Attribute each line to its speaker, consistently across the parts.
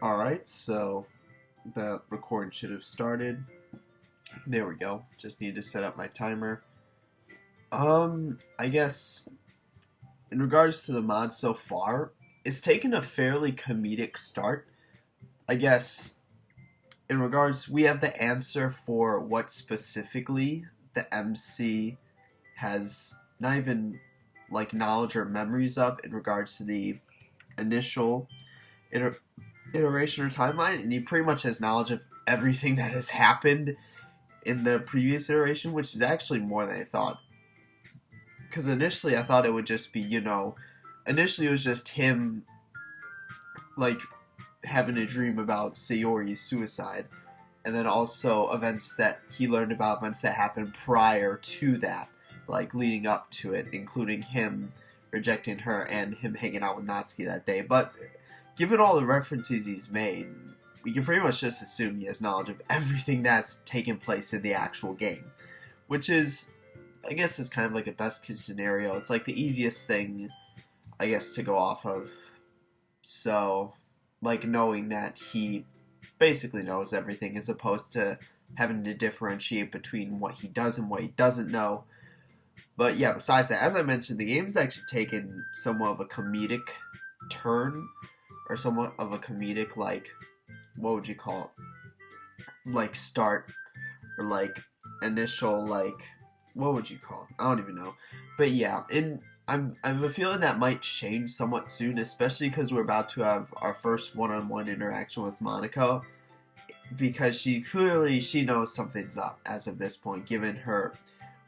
Speaker 1: Alright, so the recording should have started. There we go. Just need to set up my timer. I guess in regards to the mod so far, it's taken a fairly comedic start. I guess in regards, we have the answer for what specifically the MC has not even like knowledge or memories of in regards to the initial iteration or timeline, and he pretty much has knowledge of everything that has happened in the previous iteration, which is actually more than I thought. Because initially I thought it would just be, initially it was just him, like, having a dream about Sayori's suicide, and then also events that he learned about, events that happened prior to that, like, leading up to it, including him rejecting her and him hanging out with Natsuki that day. But given all the references he's made, we can pretty much just assume he has knowledge of everything that's taken place in the actual game. Which is, I guess it's kind of like a best case scenario. It's like the easiest thing, I guess, to go off of. So, like, knowing that he basically knows everything as opposed to having to differentiate between what he does and what he doesn't know. But yeah, besides that, as I mentioned, the game's actually taken somewhat of a comedic turn, or somewhat of a comedic, like, what would you call it? Like, start, or like, initial, like, what would you call it? I don't even know. But yeah, I have a feeling that might change somewhat soon, especially because we're about to have our first one-on-one interaction with Monica, because she knows something's up as of this point, given her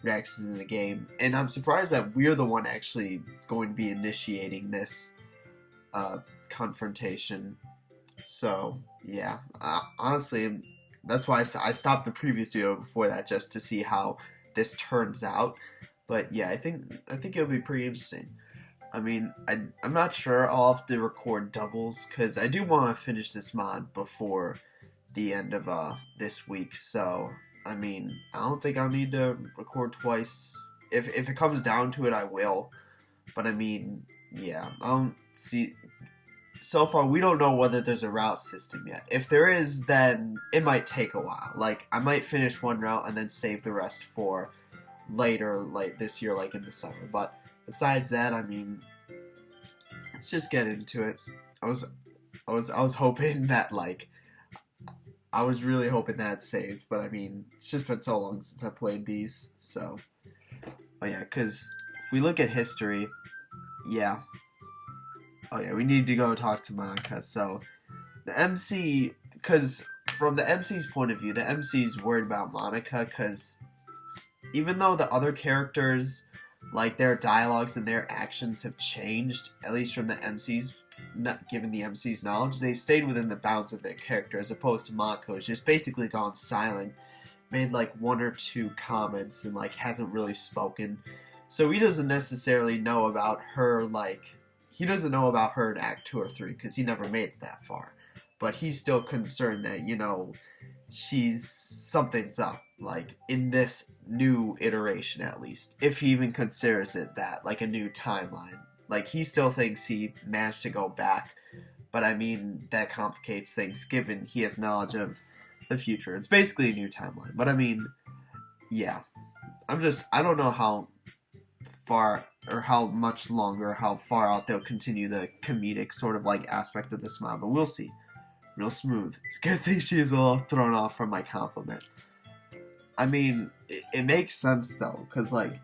Speaker 1: reactions in the game. And I'm surprised that we're the one actually going to be initiating this confrontation. So yeah, honestly, that's why I stopped the previous video before that, just to see how this turns out. But yeah, I think it'll be pretty interesting. I mean, I'm not sure. I'll have to record doubles because I do want to finish this mod before the end of this week. So I mean, I don't think I'll need to record twice. If it comes down to it, I will. But I mean, yeah, I don't see. So far, we don't know whether there's a route system yet. If there is, then it might take a while. Like, I might finish one route and then save the rest for later, like this year, like in the summer. But besides that, I mean, let's just get into it. I was hoping that, like, I was really hoping that it saved, but I mean, it's just been so long since I played these, so. Oh yeah, because if we look at history, yeah. Oh yeah, we need to go talk to Monica. So, the MC, because from the MC's point of view, the MC's worried about Monica, because even though the other characters, like, their dialogues and their actions have changed, at least from the MC's, not given the MC's knowledge, they've stayed within the bounds of their character, as opposed to Monica, who's just basically gone silent, made like one or two comments, and like hasn't really spoken. So he doesn't necessarily know about her, like, he doesn't know about her in Act 2 or 3, because he never made it that far. But he's still concerned that, something's up, like, in this new iteration at least. If he even considers it that, like a new timeline. Like, he still thinks he managed to go back, but I mean, that complicates things given he has knowledge of the future. It's basically a new timeline, but I mean, yeah. I don't know how far, or how much longer, how far out they'll continue the comedic sort of like aspect of this mod, but we'll see. Real smooth. It's a good thing she is a little thrown off from my compliment. I mean, it makes sense though, because like,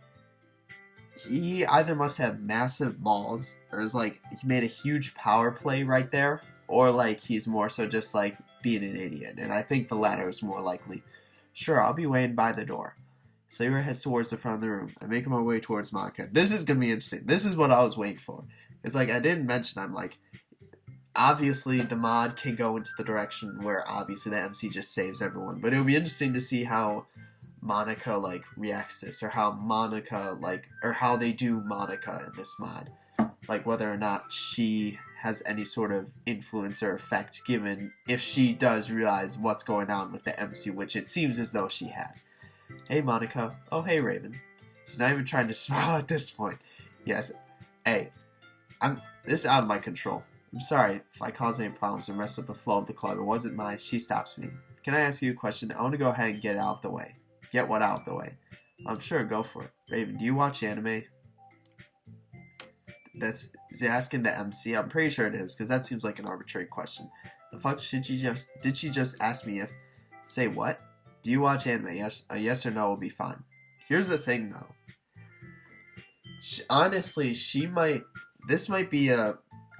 Speaker 1: he either must have massive balls, or is like, he made a huge power play right there, or like, he's more so just like being an idiot, and I think the latter is more likely. Sure, I'll be waiting by the door. Sayori heads towards the front of the room. I'm making my way towards Monica. This is gonna be interesting. This is what I was waiting for. It's like, I didn't mention, I'm like, obviously the mod can go into the direction where obviously the MC just saves everyone, but it would be interesting to see how Monica, like, reacts to this, or how Monica, like, or how they do Monica in this mod. Like, whether or not she has any sort of influence or effect, given if she does realize what's going on with the MC, which it seems as though she has. Hey, Monica. Oh, hey, Raven. She's not even trying to smile at this point. Yes. Hey, this is out of my control. I'm sorry if I caused any problems or messed up the flow of the club. It wasn't mine. She stops me. Can I ask you a question? I want to go ahead and get it out of the way. Get what out of the way? I'm sure, go for it. Raven, do you watch anime? Is he asking the MC? I'm pretty sure it is, because that seems like an arbitrary question. The fuck did she just ask me if... Say what? Do you watch anime? Yes, a yes or no will be fine. Here's the thing, though. Honestly, this might be a...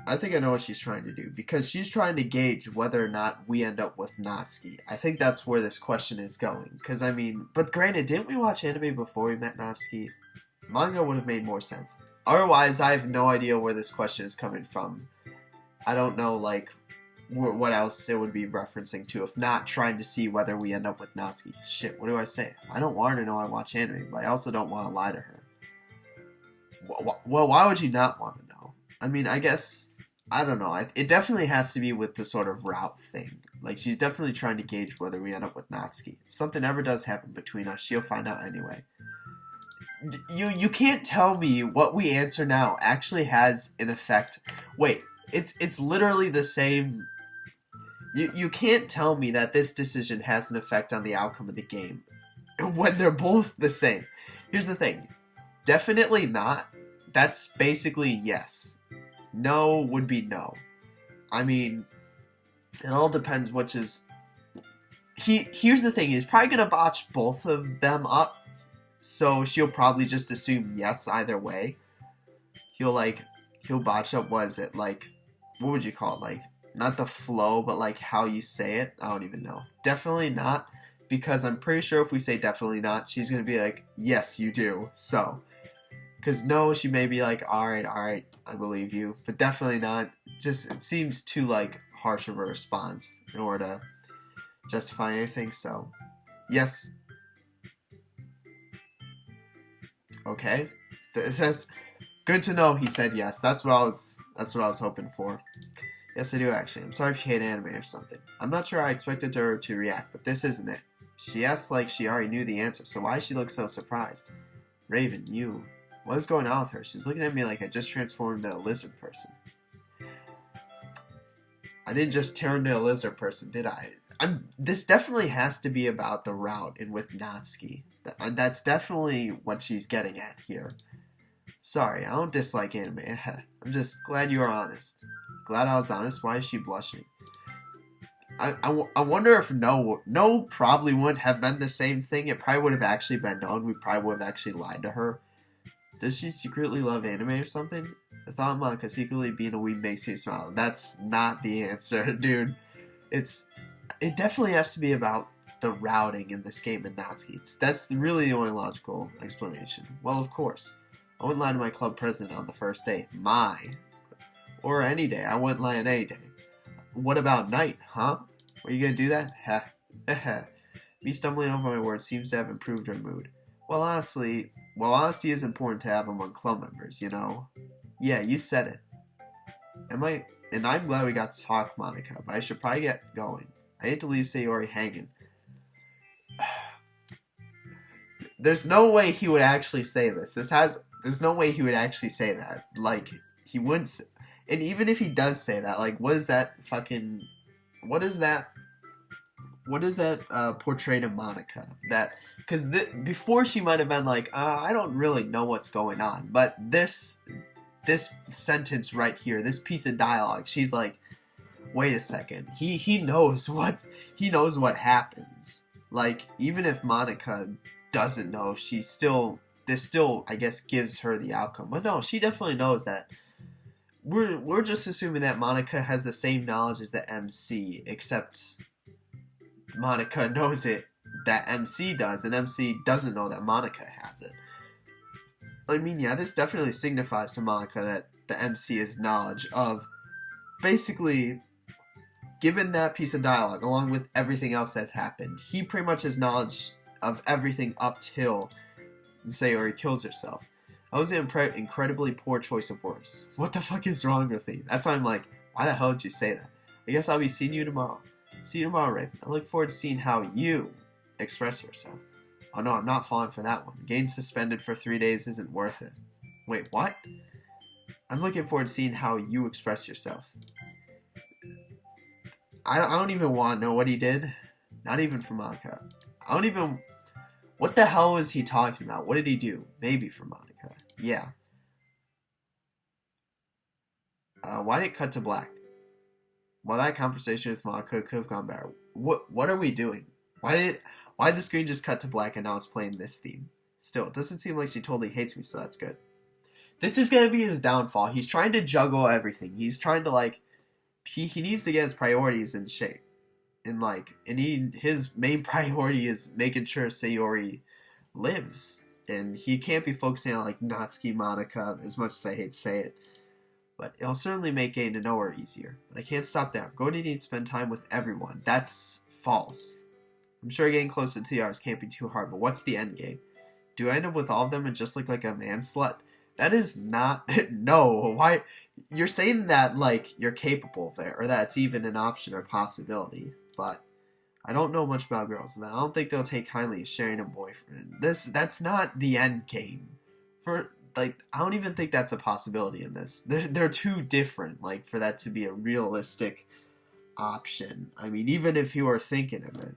Speaker 1: I think I know what she's trying to do, because she's trying to gauge whether or not we end up with Natsuki. I think that's where this question is going, because I mean... But granted, didn't we watch anime before we met Natsuki? Manga would have made more sense. Otherwise, I have no idea where this question is coming from. I don't know, like, what else it would be referencing to, if not trying to see whether we end up with Natsuki. Shit, what do I say? I don't want her to know I watch anime, but I also don't want to lie to her. Well, why would you not want to know? I mean, I guess, I don't know. It definitely has to be with the sort of route thing. Like, she's definitely trying to gauge whether we end up with Natsuki. If something ever does happen between us, she'll find out anyway. You can't tell me what we answer now actually has an effect. Wait, it's literally the same. You can't tell me that this decision has an effect on the outcome of the game when they're both the same. Here's the thing. Definitely not. That's basically yes. No would be no. I mean, it all depends which is... Here's the thing. He's probably going to botch both of them up. So she'll probably just assume yes either way. He'll botch up, what is it, like, what would you call it, like, not the flow, but like how you say it? I don't even know. Definitely not, because I'm pretty sure if we say definitely not, she's going to be like, yes, you do, so. Because no, she may be like, alright, I believe you, but definitely not. Just, it seems too, like, harsh of a response in order to justify anything, so. Yes. Okay, it says, good to know. He said yes. That's what I was hoping for. Yes, I do actually. I'm sorry if you hate anime or something. I'm not sure I expected her to react, but this isn't it. She asked like she already knew the answer, so why does she look so surprised? Raven, what is going on with her? She's looking at me like I just transformed into a lizard person. I didn't just turn into a lizard person, did I? This definitely has to be about the route and with Natsuki. That's definitely what she's getting at here. Sorry, I don't dislike anime. I'm just glad you are honest. Glad I was honest? Why is she blushing? I wonder if no probably wouldn't have been the same thing. It probably would have actually been known. We probably would have actually lied to her. Does she secretly love anime or something? I thought Monica secretly being a weeb makes me smile. That's not the answer, dude. It definitely has to be about the routing in this game in Natsuki. That's really the only logical explanation. Well, of course. I wouldn't lie to my club president on the first day. Or any day. I wouldn't lie on any day. What about night, huh? Are you gonna do that? Heh. Me stumbling over my words seems to have improved her mood. Well, honestly, honesty is important to have among club members, you know? Yeah, you said it. And I'm glad we got to talk, Monica, but I should probably get going. I hate to leave Sayori hanging. There's no way he would actually say this. There's no way he would actually say that. Like, he wouldn't. And even if he does say that, like, what is that portray to Monica? Because before she might have been like, I don't really know what's going on. But this sentence right here, this piece of dialogue, she's like, wait a second, he knows what happens. Like, even if Monica doesn't know, this still I guess gives her the outcome. But no, she definitely knows that. We're just assuming that Monica has the same knowledge as the MC, except Monica knows it that MC does, and MC doesn't know that Monica has it. I mean, yeah, this definitely signifies to Monica that the MC has knowledge of, basically, given that piece of dialogue, along with everything else that's happened, he pretty much has knowledge of everything up till Sayori kills herself. That was an incredibly poor choice of words. What the fuck is wrong with me? That's why I'm like, why the hell did you say that? I guess I'll be seeing you tomorrow. See you tomorrow, Raven. I look forward to seeing how you express yourself. Oh no, I'm not falling for that one. Getting suspended for 3 days isn't worth it. Wait, what? I'm looking forward to seeing how you express yourself. I don't even want to know what he did. Not even for Monica. I don't even... What the hell was he talking about? What did he do? Maybe for Monica. Yeah. Why did it cut to black? Well, that conversation with Monica could have gone better. What are we doing? Why did the screen just cut to black and now it's playing this theme? Still, it doesn't seem like she totally hates me, so that's good. This is gonna be his downfall. He's trying to juggle everything. He's trying to, like... He needs to get his priorities in shape. And his main priority is making sure Sayori lives. And he can't be focusing on, like, Natsuki, Monica, as much as I hate to say it. But it'll certainly make getting to know her easier. But I can't stop there. I'm going to need to spend time with everyone. That's false. I'm sure getting close to TRs can't be too hard, but what's the end game? Do I end up with all of them and just look like a man slut? That is not... No. Why? You're saying that, like, you're capable of it, or that it's even an option or possibility. But I don't know much about girls, and I don't think they'll take kindly to sharing a boyfriend. That's not the end game. I don't even think that's a possibility in this. They're too different, like, for that to be a realistic option. I mean, even if he were thinking of it.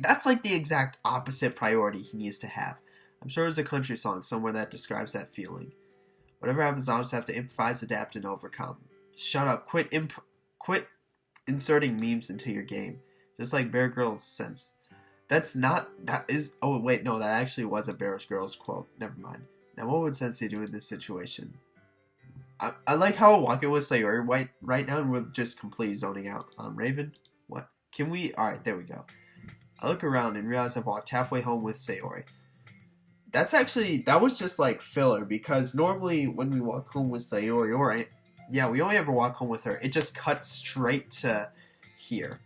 Speaker 1: That's like the exact opposite priority he needs to have. I'm sure there's a country song somewhere that describes that feeling. Whatever happens, I'll just have to improvise, adapt, and overcome. Shut up. Quit inserting memes into your game. Just like Bear Grylls' sense. Oh wait, no, that actually was a Bear Grylls quote. Never mind. Now what would Sensei do in this situation? I like how I'm walking with Sayori right now and we're just completely zoning out. Raven? What? Can we? Alright, there we go. I look around and realize I've walked halfway home with Sayori. That was just like filler, because normally when we walk home with Sayori, we only ever walk home with her. It just cuts straight to here.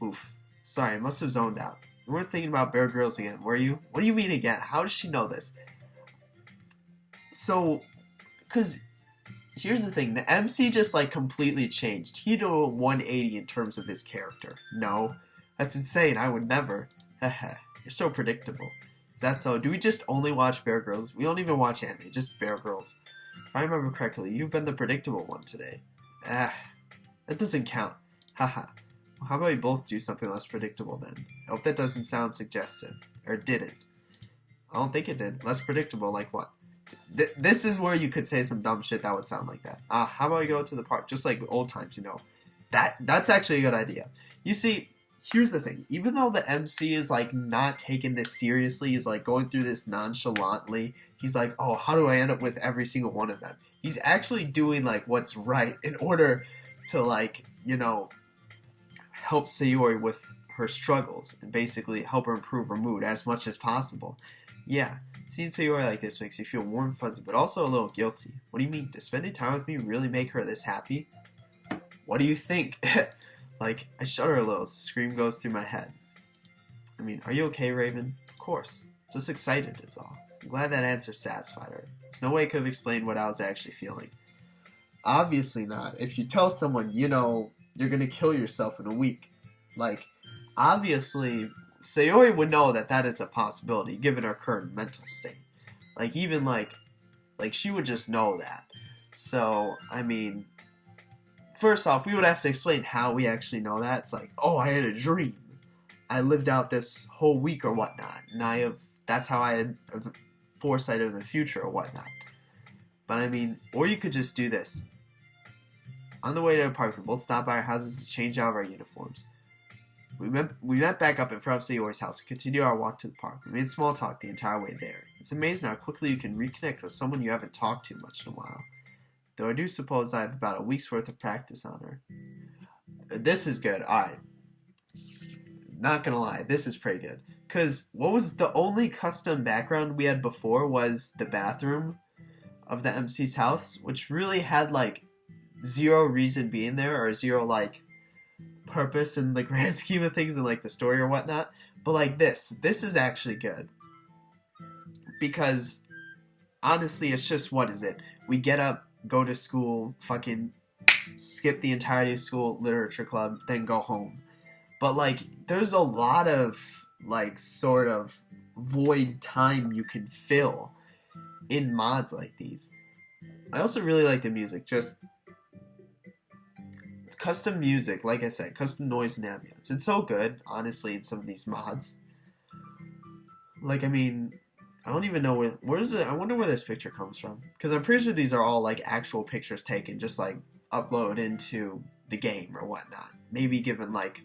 Speaker 1: Oof. Sorry, I must have zoned out. You weren't thinking about Bear Grylls again, were you? What do you mean again? How does she know this? So, because here's the thing. The MC just, like, completely changed. He did a 180 in terms of his character. No. That's insane. I would never. Heh. You're so predictable. Is that so? Do we just only watch Bear Grylls? We don't even watch anime, just Bear Grylls. If I remember correctly, you've been the predictable one today. That doesn't count. Haha. Well, how about we both do something less predictable then? I hope that doesn't sound suggestive. Or it didn't. I don't think it did. Less predictable, like what? This is where you could say some dumb shit that would sound like that. How about we go to the park? Just like old times, you know. That's actually a good idea. You see, here's the thing. Even though the MC is, like, not taking this seriously, he's, like, going through this nonchalantly, he's like, oh, how do I end up with every single one of them? He's actually doing, like, what's right in order to, like, you know, help Sayori with her struggles and basically help her improve her mood as much as possible. Yeah, seeing Sayori like this makes you feel warm and fuzzy, but also a little guilty. What do you mean? Does spending time with me really make her this happy? What do you think? Like, I shudder a little as the scream goes through my head. I mean, are you okay, Raven? Of course. Just excited is all. I'm glad that answer satisfied her. There's no way I could have explained what I was actually feeling. Obviously not. If you tell someone, you know, you're gonna kill yourself in a week. Like, obviously, Sayori would know that that is a possibility, given her current mental state. Like, even, like, she would just know that. So, I mean... First off, we would have to explain how we actually know that. It's like, oh, I had a dream. I lived out this whole week or whatnot. And that's how I had a foresight of the future or whatnot. But I mean, or you could just do this. On the way to the park, we both stopped by our houses to change out of our uniforms. We met back up in front of Sayori's house and continued our walk to the park. We made small talk the entire way there. It's amazing how quickly you can reconnect with someone you haven't talked to much in a while. Though I do suppose I have about a week's worth of practice on her. This is good. Alright. Not gonna lie, this is pretty good. Because what was the only custom background we had before was the bathroom of the MC's house, which really had, like, zero reason being there, or zero, like, purpose in the grand scheme of things in, like, the story or whatnot. But, like, this is actually good. Because, honestly, it's just, what is it? We get up, go to school, fucking skip the entirety of school, literature club, then go home. But, like, there's a lot of, like, sort of void time you can fill in mods like these. I also really like the music. Just, custom music, like I said, custom noise and ambience. It's so good, honestly, in some of these mods. Like, I mean, I don't even know where is it. I wonder where this picture comes from, because I'm pretty sure these are all like actual pictures taken, just like upload into the game or whatnot. Maybe given like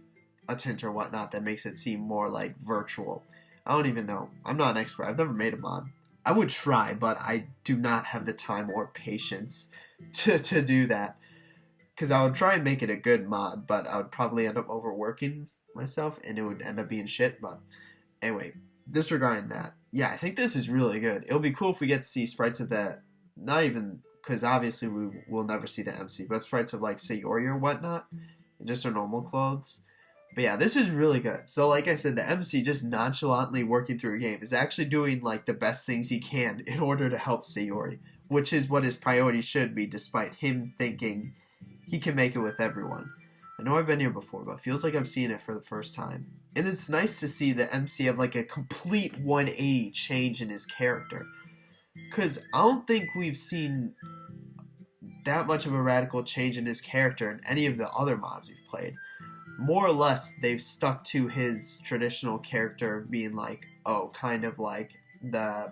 Speaker 1: a tint or whatnot that makes it seem more like virtual. I don't even know. I'm not an expert. I've never made a mod. I would try, but I do not have the time or patience to do that. Because I would try and make it a good mod, but I would probably end up overworking myself, and it would end up being shit. But anyway, disregarding that, yeah, I think this is really good. It'll be cool if we get to see sprites of that, not even, because obviously we will never see the MC, but sprites of like Sayori or whatnot, in just her normal clothes. But yeah, this is really good. So like I said, the MC just nonchalantly working through a game is actually doing like the best things he can in order to help Sayori, which is what his priority should be, despite him thinking he can make it with everyone. I know I've been here before, but it feels like I'm seeing it for the first time. And it's nice to see the MC have like a complete 180 change in his character. Because I don't think we've seen that much of a radical change in his character in any of the other mods we've played. More or less, they've stuck to his traditional character of being like, oh, kind of like the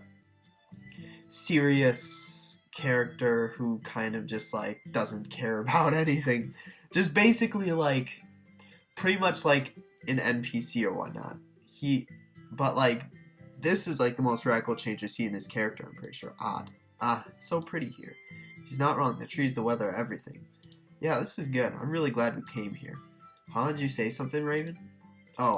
Speaker 1: serious character who kind of just like doesn't care about anything. Just basically like pretty much like an NPC or whatnot. But like this is like the most radical change you see in his character, I'm pretty sure. Odd. It's so pretty here. He's not wrong. The trees, the weather, everything. Yeah, this is good. I'm really glad we came here. Huh? Did you say something, Raven? Oh,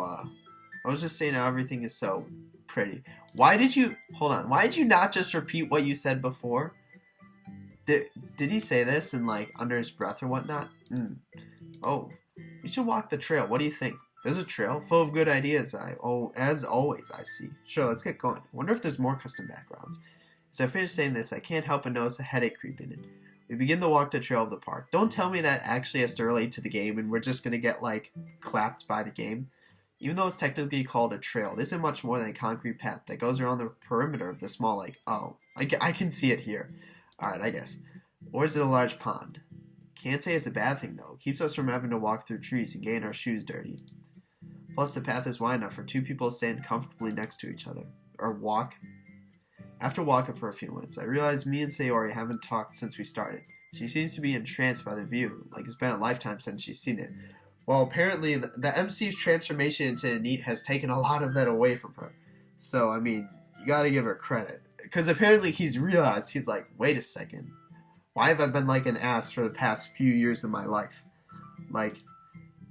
Speaker 1: I was just saying how everything is so pretty. Why did you... Hold on. Why did you not just repeat what you said before? Did he say this in, like, under his breath or whatnot? Oh, we should walk the trail. What do you think? There's a trail full of good ideas. As always, I see. Sure, let's get going. Wonder if there's more custom backgrounds. As I finish saying this, I can't help but notice a headache creeping in. We begin to walk the trail of the park. Don't tell me that actually has to relate to the game and we're just going to get, like, clapped by the game. Even though it's technically called a trail, it isn't much more than a concrete path that goes around the perimeter of the small lake. Oh, I can see it here. Alright, I guess. Or is it a large pond? Can't say it's a bad thing, though. It keeps us from having to walk through trees and getting our shoes dirty. Plus, the path is wide enough for two people to stand comfortably next to each other. Or walk. After walking for a few minutes, I realized me and Sayori haven't talked since we started. She seems to be entranced by the view, like it's been a lifetime since she's seen it. Well, apparently, the MC's transformation into a NEET has taken a lot of that away from her. So, I mean, you gotta give her credit. Because apparently he's realized, he's like, wait a second. Why have I been like an ass for the past few years of my life? Like,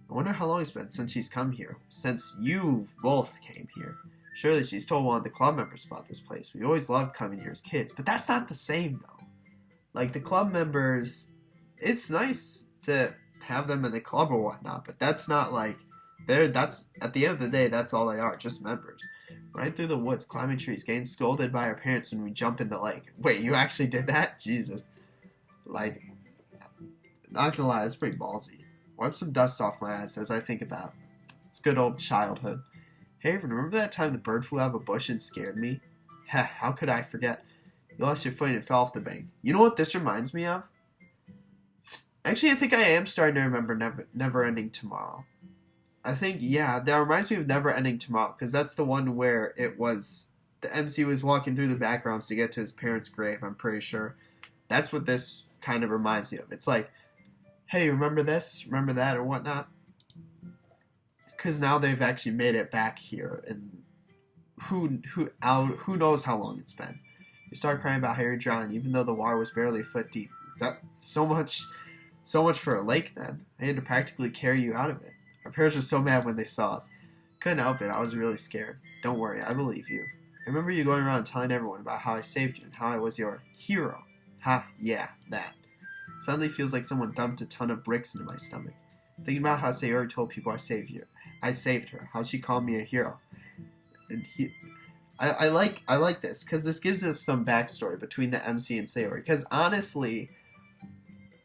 Speaker 1: I wonder how long it's been since she's come here. Since you've both came here. Surely she's told one of the club members about this place. We always loved coming here as kids. But that's not the same, though. Like, the club members, it's nice to have them in the club or whatnot. But that's not like, that's, at the end of the day, that's all they are. Just members. Right through the woods, climbing trees, getting scolded by our parents when we jump in the lake. Wait, you actually did that? Jesus. Like, not gonna lie, it's pretty ballsy. Wipe some dust off my eyes as I think about it. It's good old childhood. Hey, Raven, remember that time the bird flew out of a bush and scared me? Heh, how could I forget? You lost your footing and fell off the bank. You know what this reminds me of? Actually, I think I am starting to remember Never Ending Tomorrow. I think, yeah, that reminds me of Never Ending Tomorrow, because that's the one where it was, the MC was walking through the backgrounds to get to his parents' grave, I'm pretty sure. That's what this kind of reminds me of. It's like, hey, remember this? Remember that? Or whatnot? Because now they've actually made it back here, and who knows how long it's been. You start crying about how you're drowning, even though the water was barely a foot deep. Is that so much for a lake then? I had to practically carry you out of it. Our parents were so mad when they saw us. Couldn't help it, I was really scared. Don't worry, I believe you. I remember you going around telling everyone about how I saved you and how I was your hero. Ha, yeah, that. Suddenly feels like someone dumped a ton of bricks into my stomach. Thinking about how Sayori told people I saved her, how she called me a hero. And I like this, because this gives us some backstory between the MC and Sayori. Because honestly,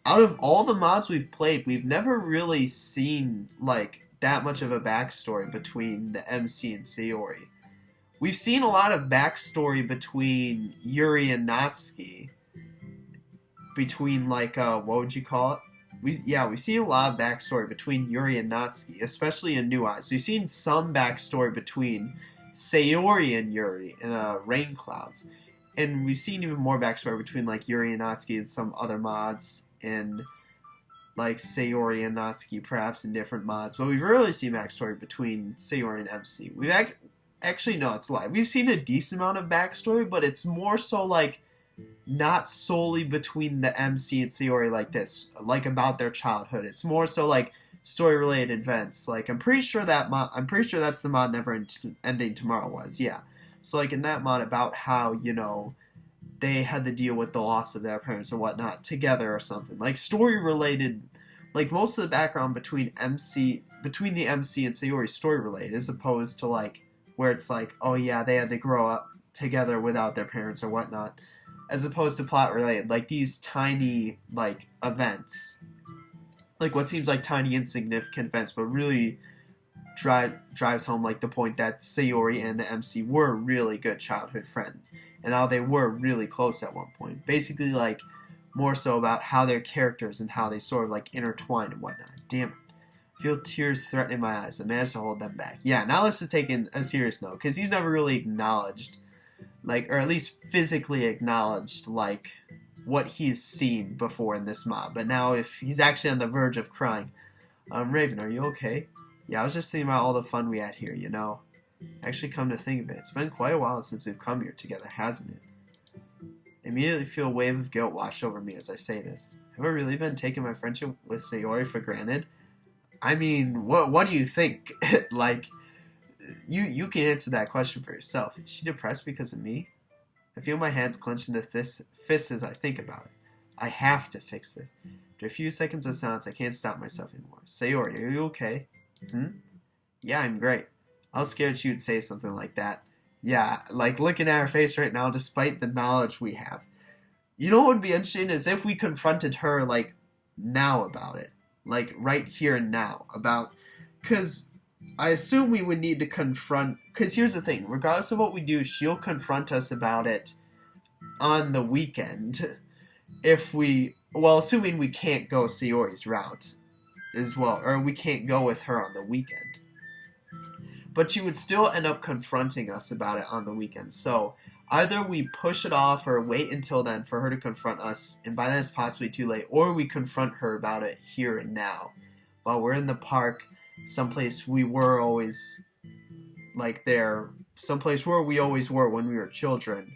Speaker 1: out of all the mods we've played, we've never really seen, like, that much of a backstory between the MC and Sayori. We've seen a lot of backstory between Yuri and Natsuki. Between, like, what would you call it? we've seen a lot of backstory between Yuri and Natsuki, especially in New Eyes. We've seen some backstory between Sayori and Yuri in Rain Clouds, and we've seen even more backstory between like Yuri and Natsuki and some other mods, and like Sayori and Natsuki perhaps in different mods. But we've really seen backstory between Sayori and MC. Actually, no, it's a lie. We've seen a decent amount of backstory, but it's more so like not solely between the MC and Sayori like this, like about their childhood. It's more so like story-related events. Like I'm pretty sure that's the mod Never Ending Tomorrow was. Yeah. So like in that mod about how they had to deal with the loss of their parents or whatnot together or something. Like story-related. Like most of the background between the MC and Sayori story-related, as opposed to like where it's like, oh yeah, they had to grow up together without their parents or whatnot. As opposed to plot related, like these tiny like events, like what seems like tiny insignificant events, but really drives home like the point that Sayori and the MC were really good childhood friends, and how they were really close at one point. Basically, like more so about how their characters and how they sort of like intertwine and whatnot. Damn it. I feel tears threatening my eyes. I managed to hold them back. Yeah, now this is taking a serious note, because he's never really acknowledged, like, or at least physically acknowledged, like, what he's seen before in this mob. But now if he's actually on the verge of crying, Raven, are you okay? Yeah, I was just thinking about all the fun we had here, Actually, come to think of it, it's been quite a while since we've come here together, hasn't it? I immediately feel a wave of guilt wash over me as I say this. Have I really been taking my friendship with Sayori for granted? I mean, what do you think? Like, you can answer that question for yourself. Is she depressed because of me? I feel my hands clenched into fists as I think about it. I have to fix this. After a few seconds of silence, I can't stop myself anymore. Sayori, are you okay? Yeah, I'm great. I was scared she would say something like that. Yeah, like looking at her face right now, despite the knowledge we have. You know what would be interesting is if we confronted her, like, now about it. Like, right here and now. Because I assume we would need to confront... Because here's the thing. Regardless of what we do, she'll confront us about it on the weekend. Assuming we can't go Sayori's route as well. Or we can't go with her on the weekend. But she would still end up confronting us about it on the weekend. So, either we push it off or wait until then for her to confront us, and by then it's possibly too late, or we confront her about it here and now. While we're in the park, someplace we were always, like, there, someplace where we always were when we were children,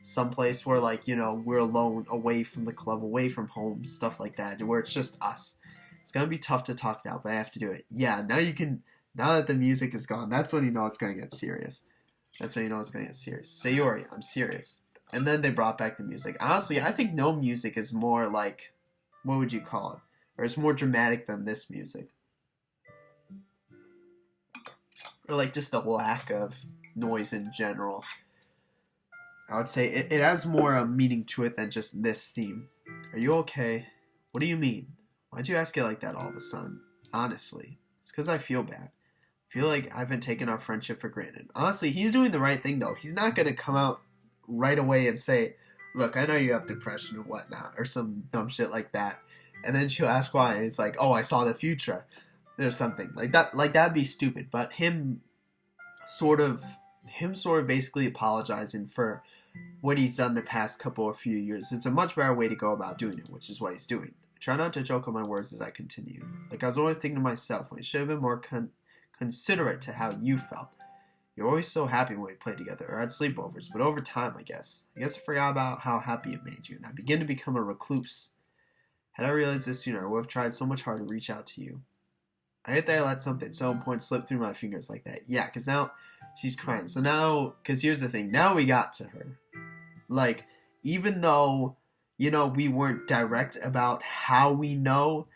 Speaker 1: someplace where, like, we're alone, away from the club, away from home, stuff like that, where it's just us. It's gonna be tough to talk now, but I have to do it. Yeah, now that the music is gone, that's when you know it's gonna get serious. That's when you know it's going to get serious. Sayori, I'm serious. And then they brought back the music. Honestly, I think no music is more like, what would you call it? Or it's more dramatic than this music. Or like just the lack of noise in general. I would say it has more meaning to it than just this theme. Are you okay? What do you mean? Why'd you ask it like that all of a sudden? Honestly, it's because I feel bad. I feel like I've been taking our friendship for granted. Honestly, he's doing the right thing, though. He's not going to come out right away and say, look, I know you have depression or whatnot, or some dumb shit like that. And then she'll ask why, and it's like, oh, I saw the future, or something. Like, that'd be stupid. But him sort of basically apologizing for what he's done the past few years, it's a much better way to go about doing it, which is what he's doing. I try not to joke on my words as I continue. Like, I was always thinking to myself, I should have been more considerate to how you felt. You're always so happy when we play together or had sleepovers, but over time, I guess I forgot about how happy it made you, and I began to become a recluse. Had I realized this sooner, I would have tried so much harder to reach out to you. I hate that I let something so important slip through my fingers like that. Yeah, because now she's crying. So now, because here's the thing, now we got to her. Like, even though, we weren't direct about how we know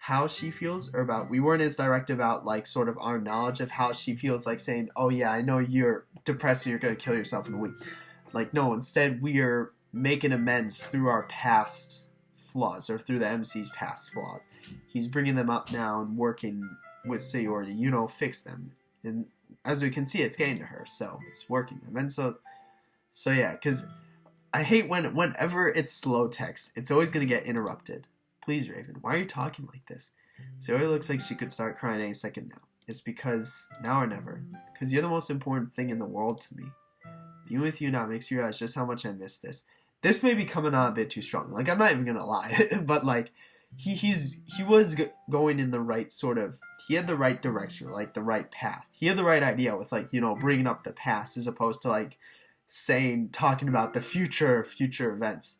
Speaker 1: how she feels, or we weren't as direct about, like, sort of our knowledge of how she feels, like saying, oh yeah, I know you're depressed and you're going to kill yourself in a week. Like, no, instead we are making amends through our past flaws, or through the MC's past flaws. He's bringing them up now and working with Sayori to, fix them. And as we can see, it's getting to her, so it's working. And then so yeah, because I hate whenever it's slow text, it's always going to get interrupted. Please, Raven, why are you talking like this? Sayori looks like she could start crying any second now. It's because now or never. Because you're the most important thing in the world to me. Being with you now makes you realize just how much I miss this. This may be coming on a bit too strong. Like, I'm not even gonna lie. But, like, he was going in the right sort of... He had the right direction, like, the right path. He had the right idea with, like, you know, bringing up the past as opposed to, like, talking about the future events.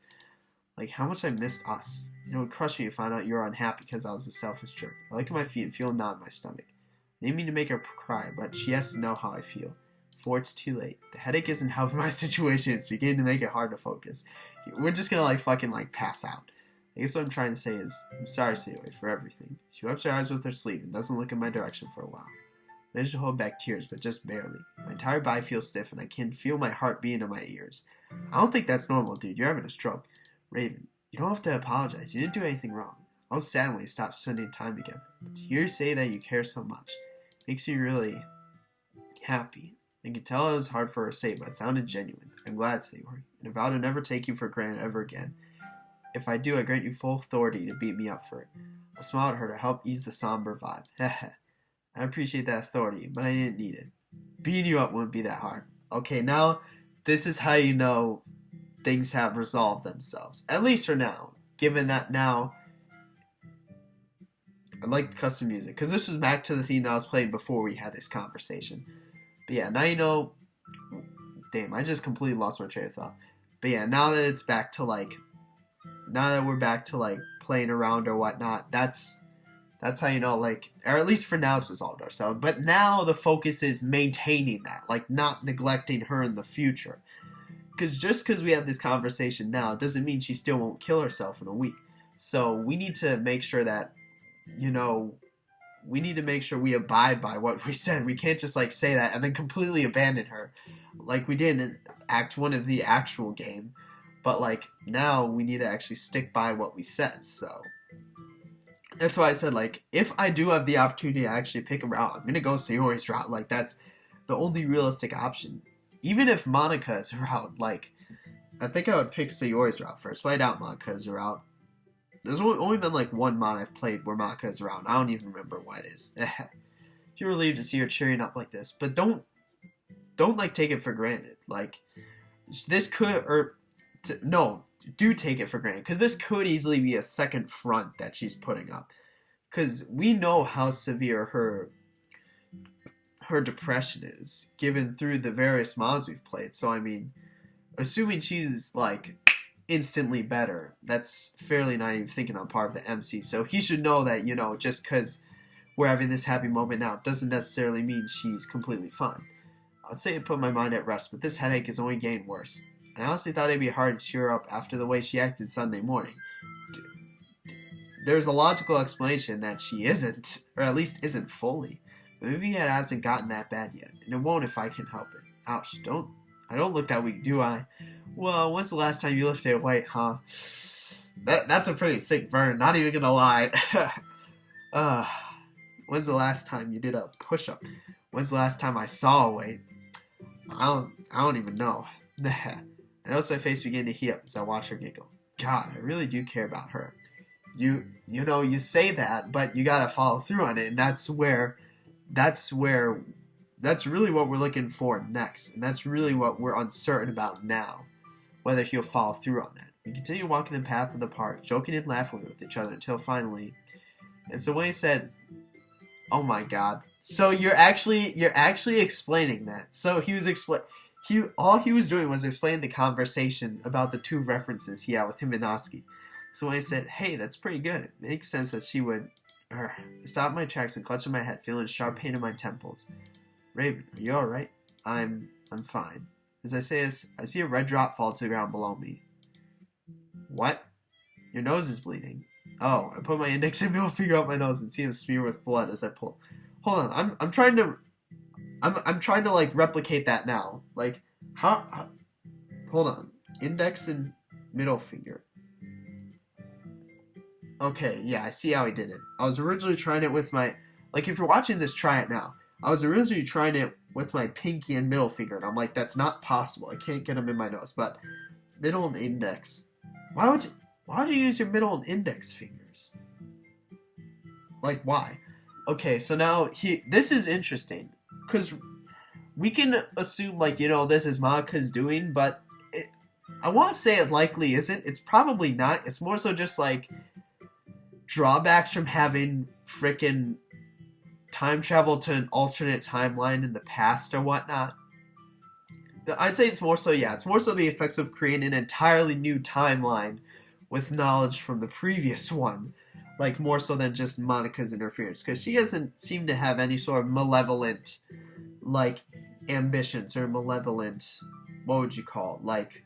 Speaker 1: Like, how much I missed us. You know, it would crush me to find out you were unhappy because I was a selfish jerk. I look at my feet and feel a knot in my stomach. I didn't mean to make her cry, but she has to know how I feel. Before it's too late. The headache isn't helping my situation. It's beginning to make it hard to focus. We're just gonna, like, fucking, like, pass out. I guess what I'm trying to say is, I'm sorry, Sayori, for everything. She wipes her eyes with her sleeve and doesn't look in my direction for a while. I manage to hold back tears, but just barely. My entire body feels stiff, and I can feel my heart beating in my ears. I don't think that's normal, dude. You're having a stroke. Raven, you don't have to apologize. You didn't do anything wrong. I was sad when we stopped spending time together. But to hear you say that you care so much makes me really happy. I can tell it was hard for her to say, but it sounded genuine. I'm glad, Sayori, and I vow to never take you for granted ever again. If I do, I grant you full authority to beat me up for it. I smiled at her to help ease the somber vibe. Heh. I appreciate that authority, but I didn't need it. Beating you up wouldn't be that hard. Okay, now, this is how you know things have resolved themselves. At least for now. Given that now, I like the custom music, because this was back to the theme that I was playing before we had this conversation. But yeah, now you know... Damn, I just completely lost my train of thought. But yeah, now that it's back to, like... Now that we're back to, like, playing around or whatnot, that's how you know, like... Or at least for now it's resolved ourselves. But now the focus is maintaining that. Like, not neglecting her in the future. Because just because we have this conversation now doesn't mean she still won't kill herself in a week. So we need to make sure that, you know... We need to make sure we abide by what we said. We can't just, like, say that and then completely abandon her. Like we did in Act 1 of the actual game. But, like, now we need to actually stick by what we said, so... That's why I said, like, if I do have the opportunity to actually pick a route, I'm gonna go Sayori's route. Like, that's the only realistic option. Even if Monica is around, like... I think I would pick Sayori's route first, but I doubt Monica is around. There's only been, like, one mod I've played where Monica is around. I don't even remember what it is. You're relieved to see her cheering up like this, but don't, like, take it for granted. Like, this could, no, do take it for granted, because this could easily be a second front that she's putting up. Because we know how severe her depression is, given through the various mods we've played. So, I mean, assuming she's, like... instantly better, that's fairly naive thinking on part of the MC, so he should know that, you know, just because we're having this happy moment now doesn't necessarily mean she's completely fine. I'd say it put my mind at rest, but this headache is only getting worse. I honestly thought it'd be hard to cheer her up after the way she acted Sunday morning. There's a logical explanation that she isn't, or at least isn't fully, but maybe it hasn't gotten that bad yet, and it won't if I can help it. Ouch, I don't look that weak, do I? Well, when's the last time you lifted a weight, huh? That's a pretty sick burn, not even gonna lie. When's the last time you did a push-up? When's the last time I saw a weight? I don't even know. I notice my face begin to heat up as I watch her giggle. God, I really do care about her. You know, you say that, but you gotta follow through on it, and that's really what we're looking for next, and that's really what we're uncertain about now, whether he'll follow through on that. We continue walking the path of the park, joking and laughing with each other until finally, and so when he said, "Oh my God," so you're actually explaining that. So all he was doing was explaining the conversation about the two references he had with him and Oski. So when I said, "Hey, that's pretty good," it makes sense that she would. I stopped my tracks and clutched my head, feeling a sharp pain in my temples. Raven, are you alright? I'm fine. As I say this, I see a red drop fall to the ground below me. What? Your nose is bleeding. Oh, I put my index and middle finger up my nose and see him smear with blood as I pull. Hold on, I'm trying to like replicate that now. Like, how hold on. Index and middle finger. Okay, yeah, I see how he did it. I was originally trying it with my... Like, if you're watching this, try it now. I was originally trying it with my pinky and middle finger, and I'm like, that's not possible. I can't get them in my nose. But middle and index... Why would you use your middle and index fingers? Like, why? Okay, so now this is interesting because we can assume like this is Monika's doing, but I want to say it likely isn't. It's probably not. It's more so just like drawbacks from having frickin' time travel to an alternate timeline in the past or whatnot. I'd say it's more so, yeah, it's more so the effects of creating an entirely new timeline with knowledge from the previous one. Like, more so than just Monika's interference. Because she doesn't seem to have any sort of malevolent, like, ambitions or malevolent, what would you call it? Like,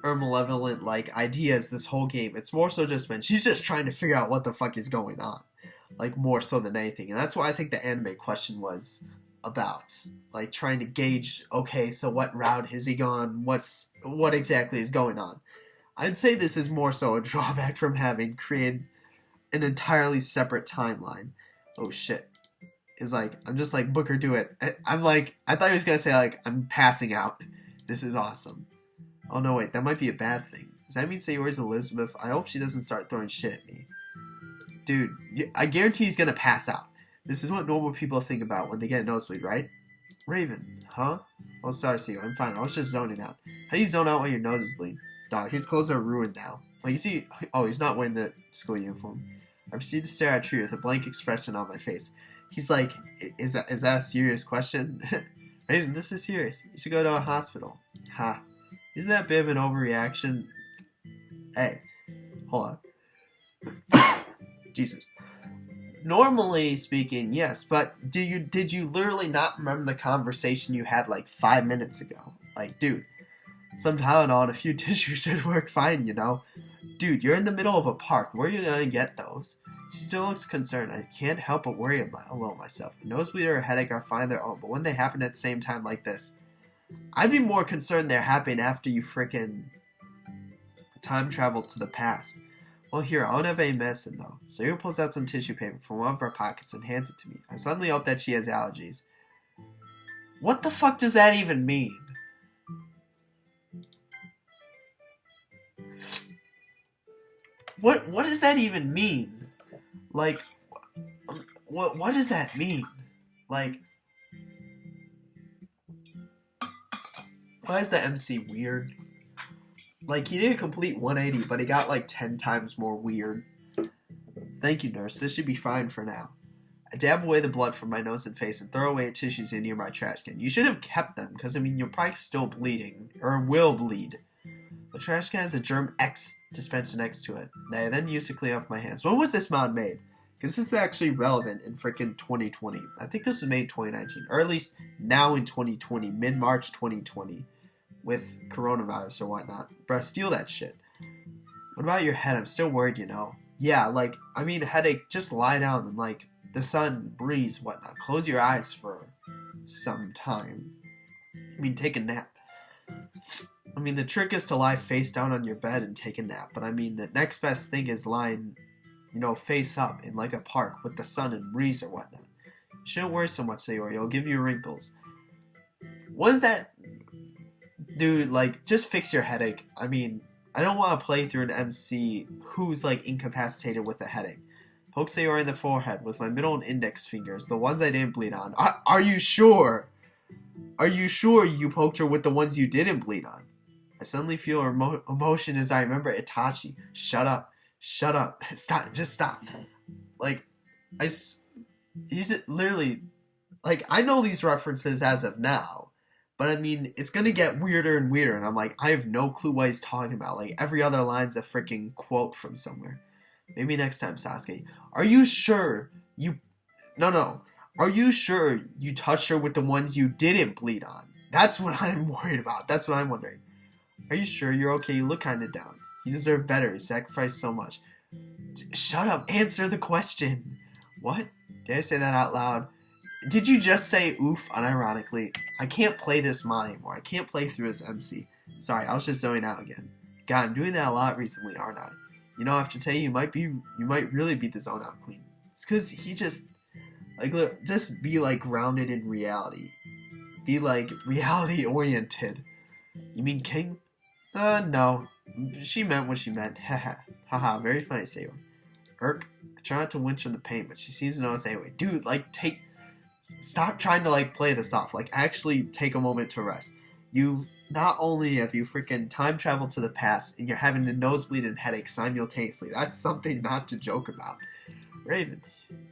Speaker 1: or malevolent, like, ideas this whole game. It's more so just when she's just trying to figure out what the fuck is going on. Like, more so than anything. And that's why I think the anime question was about. Like, trying to gauge, okay, so what route has he gone? What exactly is going on? I'd say this is more so a drawback from having created an entirely separate timeline. Oh shit. It's like, I'm just like, Booker, do it. I'm like, I thought he was gonna say like, I'm passing out. This is awesome. Oh no, wait, that might be a bad thing. Does that mean Sayori's Elizabeth? I hope she doesn't start throwing shit at me. Dude, I guarantee he's gonna pass out. This is what normal people think about when they get a nosebleed, right? Raven, huh? Oh, sorry, Sayori, I'm fine. I was just zoning out. How do you zone out when your nose is bleeding? Dog, his clothes are ruined now. Like, you see, oh, he's not wearing the school uniform. I proceed to stare at Tree with a blank expression on my face. He's like, is that a serious question? Raven, this is serious. You should go to a hospital. Ha. Isn't that a bit of an overreaction? Hey, hold on. Jesus. Normally speaking, yes, but did you literally not remember the conversation you had like 5 minutes ago? Like, dude, some Tylenol and a few tissues should work fine, you know? Dude, you're in the middle of a park. Where are you gonna get those? She still looks concerned. I can't help but worry about myself. A nosebleed or a headache are fine their own, but when they happen at the same time like this, I'd be more concerned they're happening after you frickin' time travel to the past. Well, here, I don't have any medicine, though. Sayori pulls out some tissue paper from one of her pockets and hands it to me. I suddenly hope that she has allergies. What the fuck does that even mean? What does that even mean? Like, what does that mean? Like, why is the MC weird? Like, he did a complete 180, but he got like 10 times more weird. Thank you, nurse. This should be fine for now. I dab away the blood from my nose and face and throw away tissues in near my trash can. You should have kept them, because, I mean, you're probably still bleeding, or will bleed. The trash can has a germ X dispenser next to it. That I then used to clean off my hands. When was this mod made? Because this is actually relevant in frickin' 2020. I think this was made in 2019, or at least now in 2020, mid-March 2020. With coronavirus or whatnot. Bruh, steal that shit. What about your head? I'm still worried, you know. Yeah, like, I mean, headache, just lie down and, like, the sun, breeze, whatnot. Close your eyes for some time. I mean, take a nap. I mean, the trick is to lie face down on your bed and take a nap. But, I mean, the next best thing is lying, you know, face up in, like, a park with the sun and breeze or whatnot. You shouldn't worry so much, Sayori. It'll give you wrinkles. What is that? Dude, like, just fix your headache. I mean, I don't want to play through an MC who's, like, incapacitated with a headache. Poke Sayori in the forehead with my middle and index fingers, the ones I didn't bleed on. Are you sure? Are you sure you poked her with the ones you didn't bleed on? I suddenly feel emotion as I remember Itachi. Shut up. Shut up. Stop. Just stop. Like, he's literally, like, I know these references as of now. But, I mean, it's going to get weirder and weirder. And I'm like, I have no clue what he's talking about. Like, every other line's a freaking quote from somewhere. Maybe next time, Sasuke. Are you sure you... No. Are you sure you touched her with the ones you didn't bleed on? That's what I'm worried about. That's what I'm wondering. Are you sure you're okay? You look kind of down. You deserve better. He sacrificed so much. Shut up. Answer the question. What? Did I say that out loud? Did you just say oof unironically? I can't play this mod anymore. I can't play through this MC. Sorry, I was just zoning out again. God, I'm doing that a lot recently, aren't I? You know, after today, you might really be the zone out queen. It's because he just, like, look, just be, like, grounded in reality. Be, like, reality oriented. You mean king? No. She meant what she meant. Haha. Haha, very funny, Sayori. Irk. I try not to wince from the pain, but she seems to notice anyway. Dude, like, stop trying to, like, play this off. Like, actually take a moment to rest. Not only have you freaking time traveled to the past, and you're having a nosebleed and headache simultaneously. That's something not to joke about. Raven,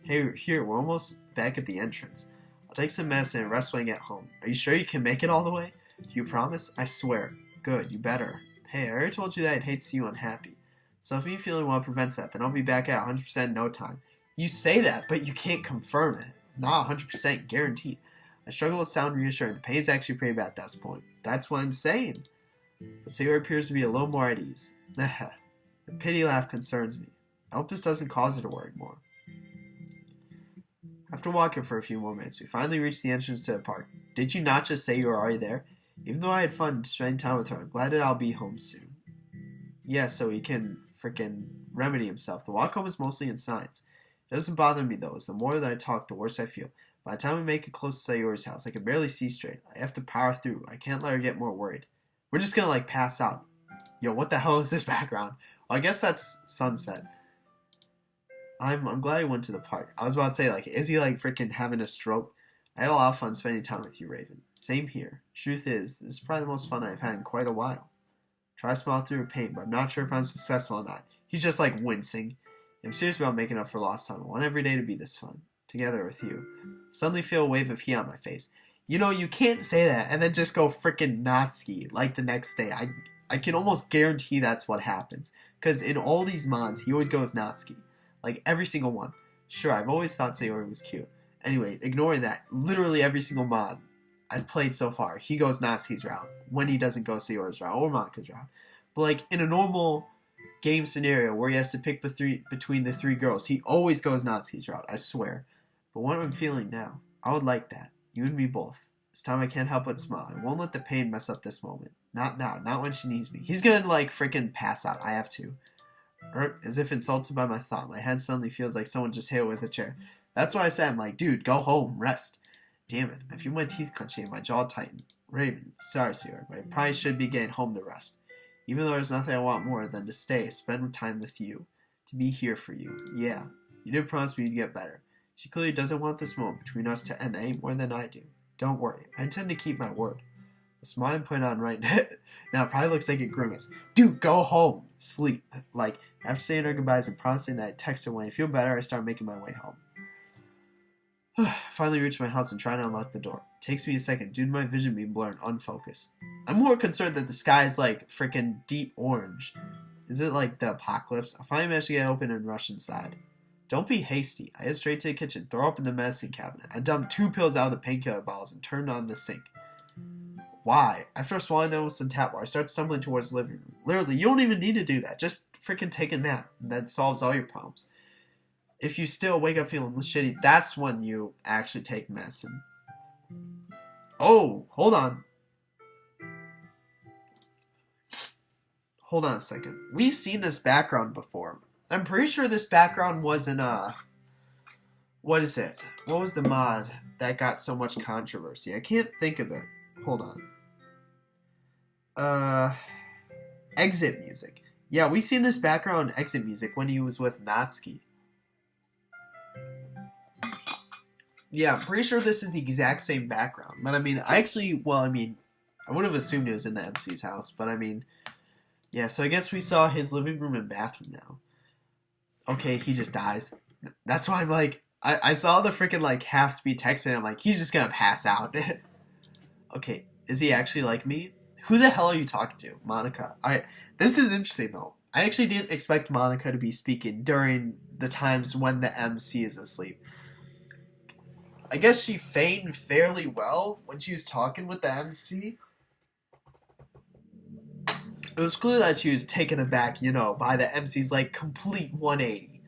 Speaker 1: hey, here, we're almost back at the entrance. I'll take some medicine and rest when I get home. Are you sure you can make it all the way? You promise? I swear. Good, you better. Hey, I already told you that I'd hate to see you unhappy. So if you feeling well prevents that, then I'll be back at 100% in no time. You say that, but you can't confirm it. Not 100% guaranteed. I struggle to sound reassuring. The pain is actually pretty bad at this point. That's what I'm saying. But Sayori appears to be a little more at ease. The pity laugh concerns me. I hope this doesn't cause her to worry more. After walking for a few more minutes, we finally reached the entrance to the park. Did you not just say you were already there? Even though I had fun spending time with her, I'm glad that I'll be home soon. Yeah, so he can frickin' remedy himself. The walk home is mostly in signs. It doesn't bother me though, as the more that I talk, the worse I feel. By the time we make it close to Sayori's house, I can barely see straight. I have to power through. I can't let her get more worried. We're just gonna, like, pass out. Yo, what the hell is this background? Well, I guess that's sunset. I'm glad he went to the park. I was about to say, like, is he, like, freaking having a stroke? I had a lot of fun spending time with you, Raven. Same here. Truth is, this is probably the most fun I've had in quite a while. Try to smile through pain, but I'm not sure if I'm successful or not. He's just, like, wincing. I'm serious about making up for lost time. I want every day to be this fun. Together with you. Suddenly feel a wave of heat on my face. You know, you can't say that and then just go frickin' Natsuki, like, the next day. I can almost guarantee that's what happens. Because in all these mods, he always goes Natsuki. Like, every single one. Sure, I've always thought Sayori was cute. Anyway, ignoring that, literally every single mod I've played so far, he goes Natsuki's route. When he doesn't go Sayori's route or Monika's route. But, like, in a normal game scenario where he has to pick between the three girls, he always goes Natsuki's route, I swear. But what I'm feeling now, I would like that. You and me both. This time I can't help but smile. I won't let the pain mess up this moment. Not now. Not when she needs me. He's gonna, like, freaking pass out. I have to. As if insulted by my thought, my head suddenly feels like someone just hit it with a chair. That's why I said, I'm like, dude, go home. Rest. Damn it. I feel my teeth clenching and my jaw tighten. Raven. Sorry, Sierra, but I probably should be getting home to rest. Even though there's nothing I want more than to stay, spend time with you. To be here for you. Yeah. You did promise me you'd get better. She clearly doesn't want this moment between us to end any more than I do. Don't worry, I intend to keep my word. The smile I'm putting on right now probably looks like a grimace. Dude, go home. Sleep. Like, after saying our goodbyes and promising that I'd text her when I feel better, I start making my way home. Finally reach my house and try to unlock the door. Takes me a second due to my vision being blurred and unfocused. I'm more concerned that the sky is, like, freaking deep orange. Is it like the apocalypse? I finally managed to get open and rush inside. Don't be hasty. I head straight to the kitchen, throw open the medicine cabinet. I dumped 2 pills out of the painkiller bottles and turned on the sink. Why? After swallowing them with some tap water, I start stumbling towards the living room. Literally, you don't even need to do that. Just freaking take a nap. That solves all your problems. If you still wake up feeling shitty, that's when you actually take medicine. Oh, hold on. Hold on a second. We've seen this background before. I'm pretty sure this background was in, what is it? What was the mod that got so much controversy? I can't think of it. Hold on. Exit music. Yeah, we've seen this background exit music when he was with Natsuki. Yeah, I'm pretty sure this is the exact same background. But I mean, I would have assumed it was in the MC's house. But I mean, yeah, so I guess we saw his living room and bathroom now. Okay, he just dies. That's why I'm like, I saw the freaking, like, half-speed text and I'm like, he's just gonna pass out. Okay, is he actually like me? Who the hell are you talking to? Monika. This is interesting, though. I actually didn't expect Monika to be speaking during the times when the MC is asleep. I guess she feigned fairly well when she was talking with the MC. It was clear that she was taken aback, by the MC's, like, complete 180.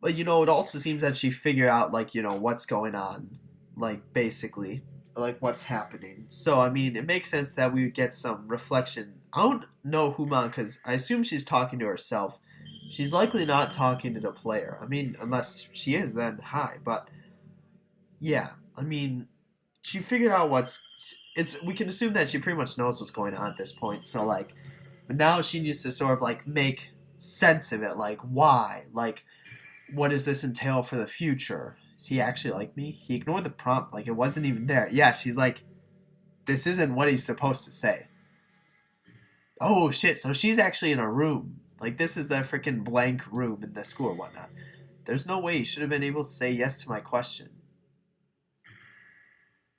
Speaker 1: But, it also seems that she figured out, like, what's going on. Like, basically. Like, what's happening. So, I mean, it makes sense that we would get some reflection. I don't know who because I assume she's talking to herself. She's likely not talking to the player. I mean, unless she is, then hi. But, yeah. I mean, she figured out we can assume that she pretty much knows what's going on at this point. So, like, but now she needs to sort of, like, make sense of it. Like, why? Like, what does this entail for the future? Is he actually like me? He ignored the prompt like it wasn't even there. Yeah, she's like, this isn't what he's supposed to say. Oh shit, so she's actually in a room. Like this is the freaking blank room in the school or whatnot. There's no way you should have been able to say yes to my question.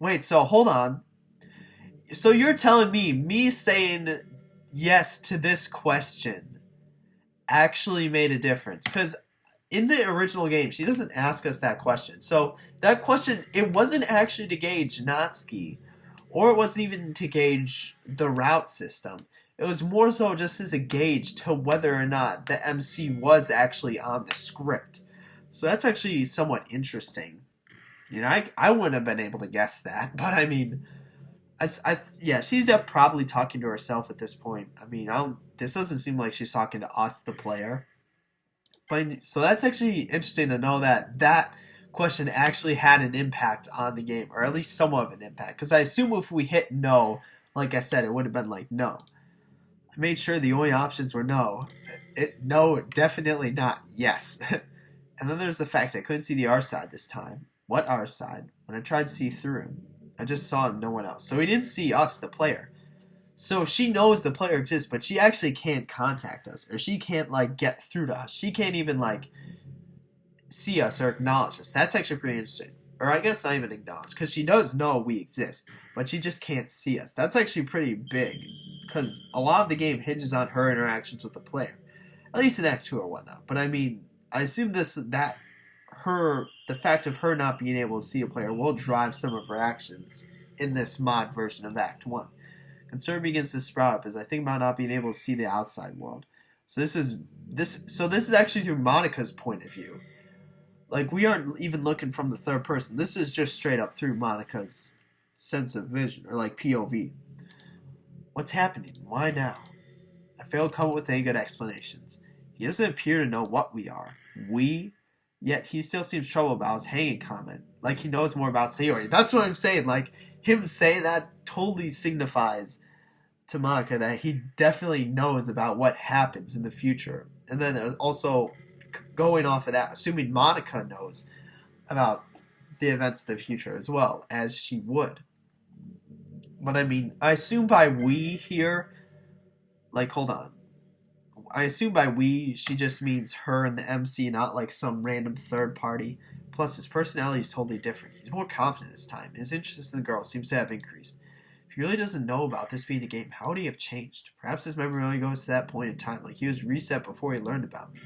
Speaker 1: Wait, so hold on. So you're telling me saying yes to this question actually made a difference? Because in the original game, she doesn't ask us that question. So that question, it wasn't actually to gauge Natsuki, or it wasn't even to gauge the route system. It was more so just as a gauge to whether or not the MC was actually on the script. So that's actually somewhat interesting. You know, I wouldn't have been able to guess that, but I mean, yeah, she's probably talking to herself at this point. I mean, this doesn't seem like she's talking to us, the player. But so that's actually interesting to know that that question actually had an impact on the game, or at least somewhat of an impact. Because I assume if we hit no, like I said, it would have been like no. I made sure the only options were no. No, definitely not yes. And then there's the fact I couldn't see the R side this time. What R side? When I tried to see through him, I just saw him, no one else. So he didn't see us, the player. So she knows the player exists, but she actually can't contact us, or she can't like get through to us. She can't even like see us or acknowledge us. That's actually pretty interesting. Or I guess not even acknowledge, because she does know we exist, but she just can't see us. That's actually pretty big, because a lot of the game hinges on her interactions with the player, at least in Act 2 or whatnot. But I mean, I assume the fact of her not being able to see a player will drive some of her actions in this mod version of Act 1. Concern begins to sprout up as I think about not being able to see the outside world. So this is actually through Monica's point of view. Like, we aren't even looking from the third person. This is just straight up through Monica's sense of vision, or like POV. What's happening? Why now? I failed to come up with any good explanations. He doesn't appear to know what we are. Yet he still seems troubled about his hanging comment. Like he knows more about Sayori. That's what I'm saying. Like, him saying that totally signifies to Monica that he definitely knows about what happens in the future. And then there's also, going off of that, assuming Monica knows about the events of the future as well, as she would. But I mean, I assume by we here, like, hold on. I assume by we, she just means her and the MC, not like some random third party. Plus, his personality is totally different. He's more confident this time. His interest in the girl seems to have increased. If he really doesn't know about this being a game, how would he have changed? Perhaps his memory only goes to that point in time, like he was reset before he learned about me.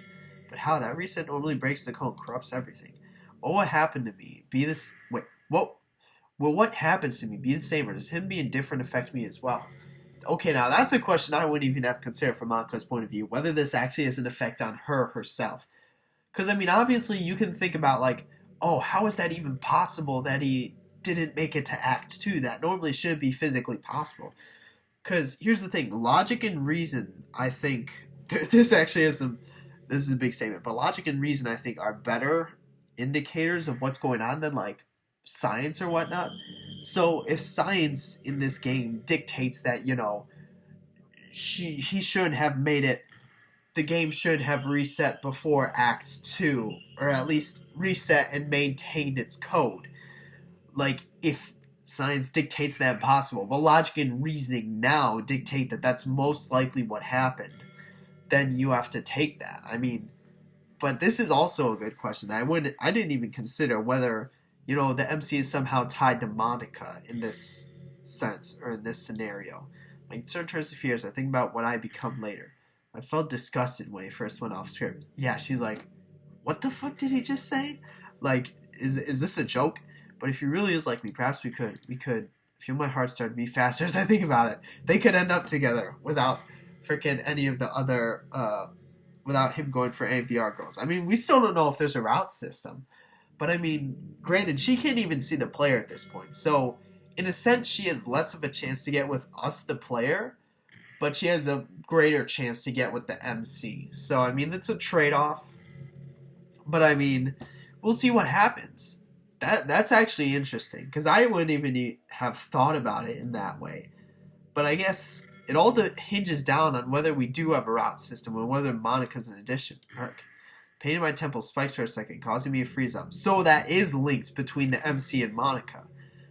Speaker 1: But how? That reset normally breaks the code and corrupts everything. What will happen to me? Will what happens to me be the same, or does him being different affect me as well? Okay, now that's a question I wouldn't even have to consider from Monica's point of view, whether this actually has an effect on her herself. Because, I mean, obviously you can think about, like, oh, how is that even possible that he didn't make it to Act 2? That normally should be physically possible. Because here's the thing, logic and reason, I think, this actually is this is a big statement, but logic and reason, I think, are better indicators of what's going on than, like, science or whatnot. So if science in this game dictates that, you know, he shouldn't have made it, the game should have reset before Act 2, or at least reset and maintained its code. Like, if science dictates that impossible, but logic and reasoning now dictate that that's most likely what happened, then you have to take that. I mean, but this is also a good question. I didn't even consider whether, you know, the MC is somehow tied to Monica in this sense, or in this scenario. My concern turns to fears. I think about what I become later. I felt disgusted when he first went off script. Yeah, she's like, what the fuck did he just say? Like, is this a joke? But if he really is like me, perhaps we could feel my heart start to beat faster as I think about it. They could end up together without freaking any of the other, without him going for any of the art girls. I mean, we still don't know if there's a route system. But I mean, granted, she can't even see the player at this point. So, in a sense, she has less of a chance to get with us, the player, but she has a greater chance to get with the MC. So, I mean, that's a trade-off. But I mean, we'll see what happens. That's actually interesting, because I wouldn't even have thought about it in that way. But I guess it all hinges down on whether we do have a route system, or whether Monica's an addition. Pain in my temple spikes for a second, causing me to freeze up. So that is linked between the MC and Monica.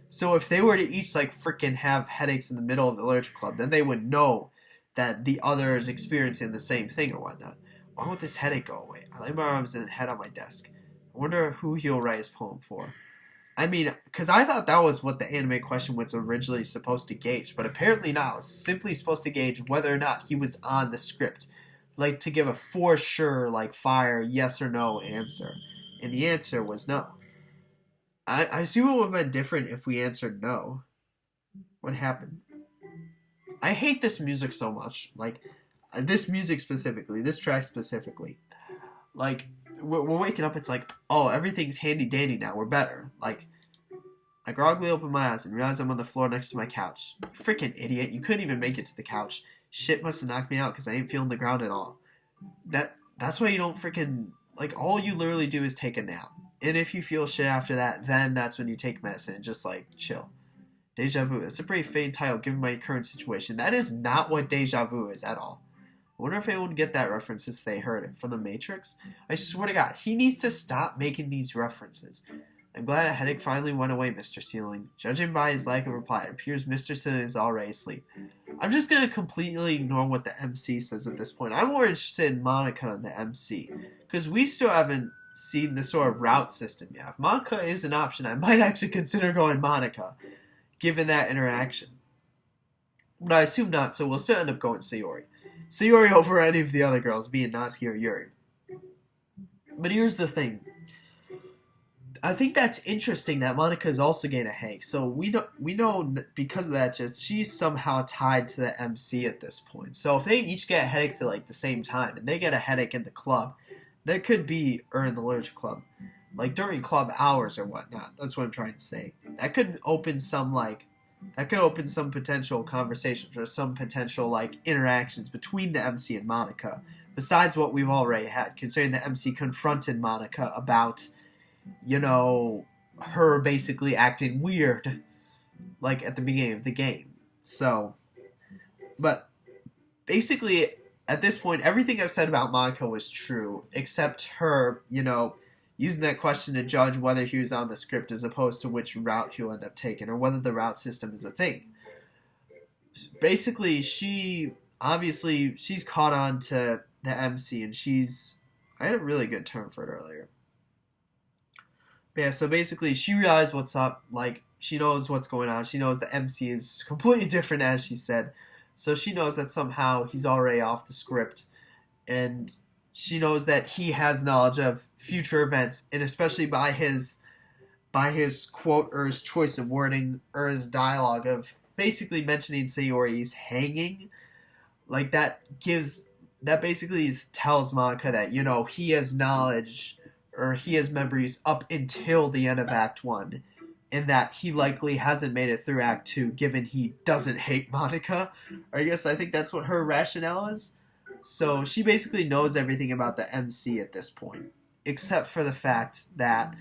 Speaker 1: So if they were to each, like, freaking have headaches in the middle of the literature club, then they would know that the other is experiencing the same thing or whatnot. Why won't this headache go away? I lay my arms and head on my desk. I wonder who he'll write his poem for. I mean, because I thought that was what the anime question was originally supposed to gauge, but apparently not. It was simply supposed to gauge whether or not he was on the script. Like, to give a for sure, like, fire, yes or no answer. And the answer was no. I assume it would have been different if we answered no. What happened? I hate this music so much. Like, this music specifically, this track specifically. Like, we're waking up, it's like, oh, everything's handy-dandy now, we're better. Like, I groggily open my eyes and realize I'm on the floor next to my couch. You freaking idiot, you couldn't even make it to the couch. Shit must have knocked me out because I ain't feeling the ground at all. That's why you don't freaking, like, all you literally do is take a nap. And if you feel shit after that, then that's when you take medicine and just, like, chill. Deja vu. That's a pretty faint title given my current situation. That is not what deja vu is at all. I wonder if anyone would get that reference since they heard it. From The Matrix? I swear to God, he needs to stop making these references. I'm glad a headache finally went away, Mr. Ceiling. Judging by his lack of reply, it appears Mr. Ceiling is already asleep. I'm just going to completely ignore what the MC says at this point. I'm more interested in Monica and the MC. Because we still haven't seen the sort of route system yet. If Monica is an option, I might actually consider going Monica, given that interaction. But I assume not, so we'll still end up going Sayori. Sayori over any of the other girls, being Natsuki or Yuri. But here's the thing. I think that's interesting that Monica is also getting a headache. So we know because of that, just she's somehow tied to the MC at this point. So if they each get headaches at like the same time, and they get a headache in the club, that could be, or in the literature club, like during club hours or whatnot. That's what I'm trying to say. That could open some potential conversations or some potential like interactions between the MC and Monica, besides what we've already had, considering the MC confronted Monica about, you know, her basically acting weird, like at the beginning of the game. So, but basically, at this point, everything I've said about Monica was true, except her, you know, using that question to judge whether he was on the script as opposed to which route he'll end up taking, or whether the route system is a thing. Basically, she's caught on to the MC, and I had a really good term for it earlier. But yeah, so basically, she realized what's up, like, she knows what's going on, she knows the MC is completely different, as she said, so she knows that somehow he's already off the script, and she knows that he has knowledge of future events, and especially by his quote, or his choice of wording, or his dialogue of basically mentioning Sayori's hanging, like that basically tells Monica that, you know, he has knowledge, or he has memories up until the end of Act 1, and that he likely hasn't made it through Act 2, given he doesn't hate Monica. Or I guess I think that's what her rationale is. So she basically knows everything about the MC at this point, except for the fact that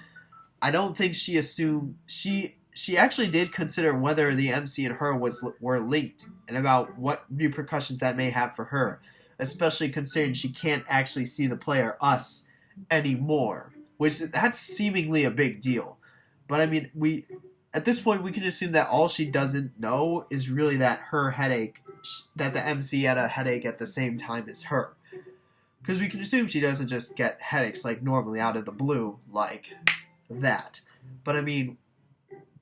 Speaker 1: I don't think she assumed she actually did consider whether the MC and her were linked, and about what repercussions that may have for her, especially considering she can't actually see the player, us, anymore, which that's seemingly a big deal. But I mean, at this point we can assume that all she doesn't know is really that her headache, that the MC had a headache at the same time as her, because we can assume she doesn't just get headaches like normally out of the blue like that. But I mean,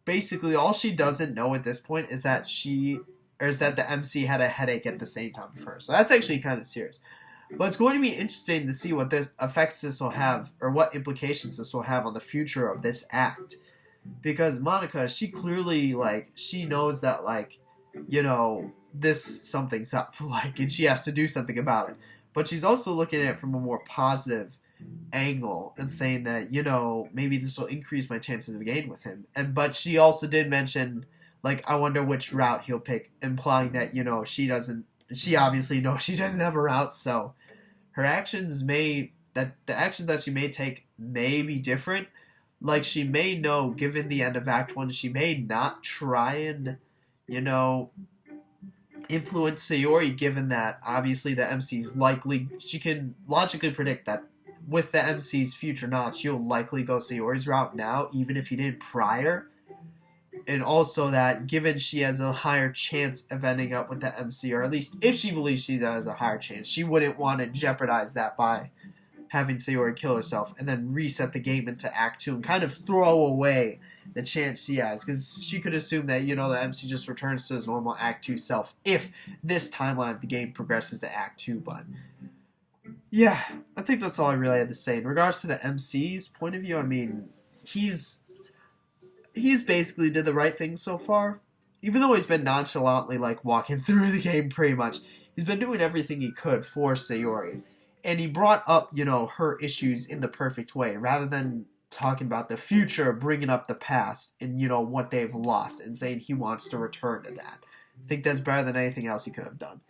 Speaker 1: basically all she doesn't know at this point is that the MC had a headache at the same time as her. So that's actually kind of serious. But it's going to be interesting to see what effects this will have, or what implications this will have on the future of this act. Because Monica, she clearly, like, she knows that, like, you know, something's up, like, and she has to do something about it. But she's also looking at it from a more positive angle and saying that, you know, maybe this will increase my chances of getting with him. But she also did mention, like, I wonder which route he'll pick, implying that, you know, she obviously knows she doesn't have a route, so the actions that she may take may be different. Like, she may know, given the end of Act 1, she may not try and, you know, influence Sayori, given that obviously the MC's likely, she can logically predict that with the MC's future knowledge, he'll likely go Sayori's route now, even if he didn't prior. And also that, given she has a higher chance of ending up with the MC, or at least if she believes she has a higher chance, she wouldn't want to jeopardize that by having Sayori kill herself and then reset the game into Act 2 and kind of throw away the chance she has. Because she could assume that, the MC just returns to his normal Act 2 self if this timeline of the game progresses to Act 2. But yeah, I think that's all I really had to say. In regards to the MC's point of view, I mean, he's basically did the right thing so far. Even though he's been nonchalantly, walking through the game pretty much, he's been doing everything he could for Sayori. And he brought up, her issues in the perfect way, rather than talking about the future, bringing up the past, and, what they've lost, and saying he wants to return to that. I think that's better than anything else he could have done.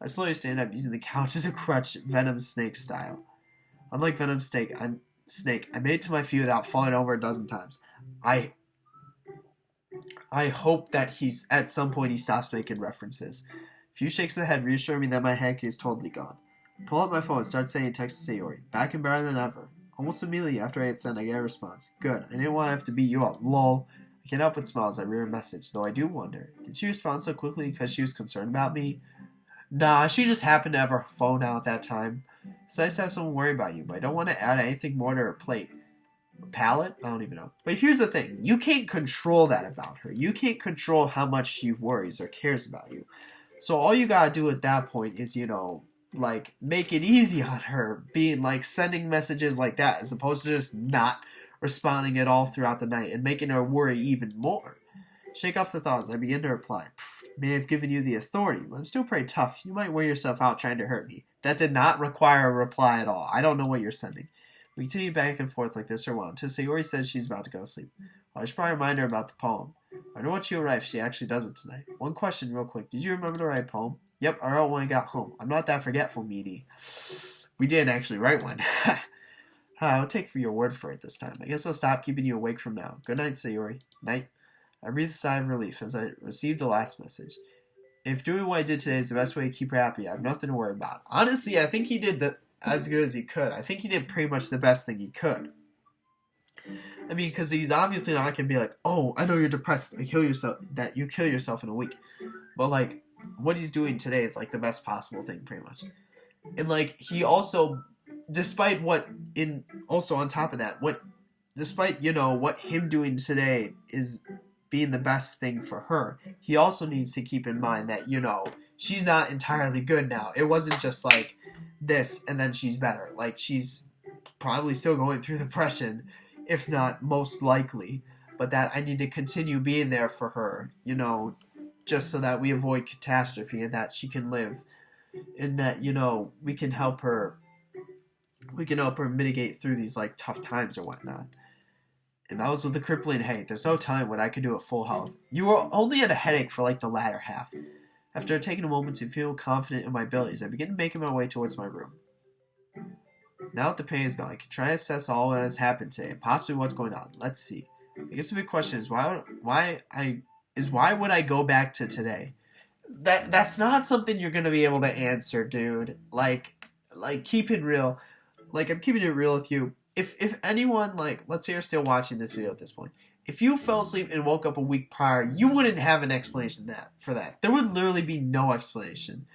Speaker 1: I slowly stand up, using the couch as a crutch, Venom Snake style. Unlike Venom Snake, I made it to my feet without falling over a dozen times. I hope that at some point he stops making references. A few shakes of the head reassure me that my headache is totally gone. Pull up my phone and start sending texts to Sayori. Back and better than ever. Almost immediately after I hit send, I get a response. Good. I didn't want to have to beat you up. Lol. I can't help but smile as I read her message, though I do wonder. Did she respond so quickly because she was concerned about me? Nah, she just happened to have her phone out at that time. It's nice to have someone worry about you, but I don't want to add anything more to her plate. Palette? I don't even know. But here's the thing. You can't control that about her. You can't control how much she worries or cares about you. So all you gotta do at that point is, make it easy on her, being sending messages like that, as opposed to just not responding at all throughout the night and making her worry even more. Shake off the thoughts. I begin to reply. May have given you the authority, but I'm still pretty tough. You might wear yourself out trying to hurt me. That did not require a reply at all. I don't know what you're sending. We continue back and forth like this for a while until Sayori says she's about to go to sleep. I should probably remind her about the poem. I know what you write if she actually does it tonight. One question real quick. Did you remember to write a poem? Yep, I wrote one when I got home. I'm not that forgetful, meaty. We didn't actually write one. I'll take for your word for it this time. I guess I'll stop keeping you awake from now. Good night, Sayori. Night. I breathed a sigh of relief as I received the last message. If doing what I did today is the best way to keep her happy, I have nothing to worry about. Honestly, I think he did as good as he could. I think he did pretty much the best thing he could. I mean, because he's obviously not going to be like, oh, I know you're depressed, that you kill yourself in a week. But, what he's doing today is, the best possible thing, pretty much. And, he also, also on top of that, despite, what him doing today is being the best thing for her, he also needs to keep in mind that, she's not entirely good now. It wasn't just, this and then she's better. She's probably still going through depression, if not most likely, but that I need to continue being there for her, just so that we avoid catastrophe and that she can live, and that, we can help her mitigate through these, tough times or whatnot. And that was with the crippling headache. There's no telling what I could do at full health. You were only had a headache for, the latter half. After taking a moment to feel confident in my abilities, I begin making my way towards my room. Now that the pain is gone, I can try to assess all that has happened today and possibly what's going on. Let's see. I guess the big question is why would I go back to today? That's not something you're gonna be able to answer, dude. Keep it real. I'm keeping it real with you. If anyone, let's say you're still watching this video at this point, if you fell asleep and woke up a week prior, you wouldn't have an explanation for that. There would literally be no explanation.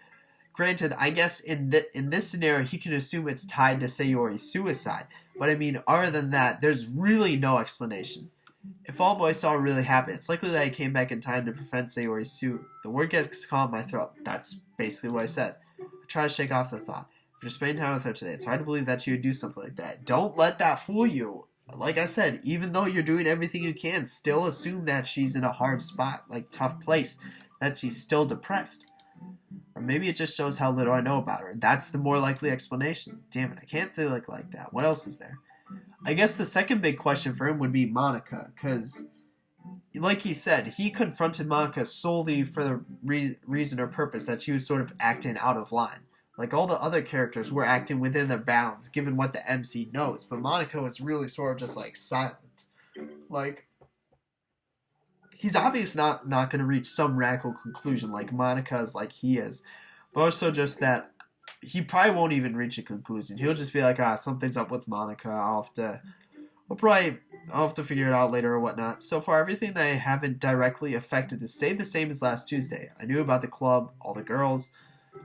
Speaker 1: Granted, I guess in this scenario, he can assume it's tied to Sayori's suicide. But I mean, other than that, there's really no explanation. If all boys saw really happen, it's likely that I came back in time to prevent Sayori's suit. The word gets caught in my throat. That's basically what I said. I try to shake off the thought. After spending time with her today, it's hard to believe that she would do something like that. Don't let that fool you. Like I said, even though you're doing everything you can, still assume that she's in a hard spot, tough place, that she's still depressed. Or maybe it just shows how little I know about her. That's the more likely explanation. Damn it, I can't think like that. What else is there? I guess the second big question for him would be Monica, because, like he said, he confronted Monica solely for the reason or purpose that she was sort of acting out of line. All the other characters were acting within their bounds, given what the MC knows, but Monica was really sort of just, silent. He's obviously not going to reach some radical conclusion like Monica is like he is, but also just that he probably won't even reach a conclusion. He'll just be like, something's up with Monica. I'll have to figure it out later or whatnot. So far, everything that I haven't directly affected has stayed the same as last Tuesday. I knew about the club, all the girls.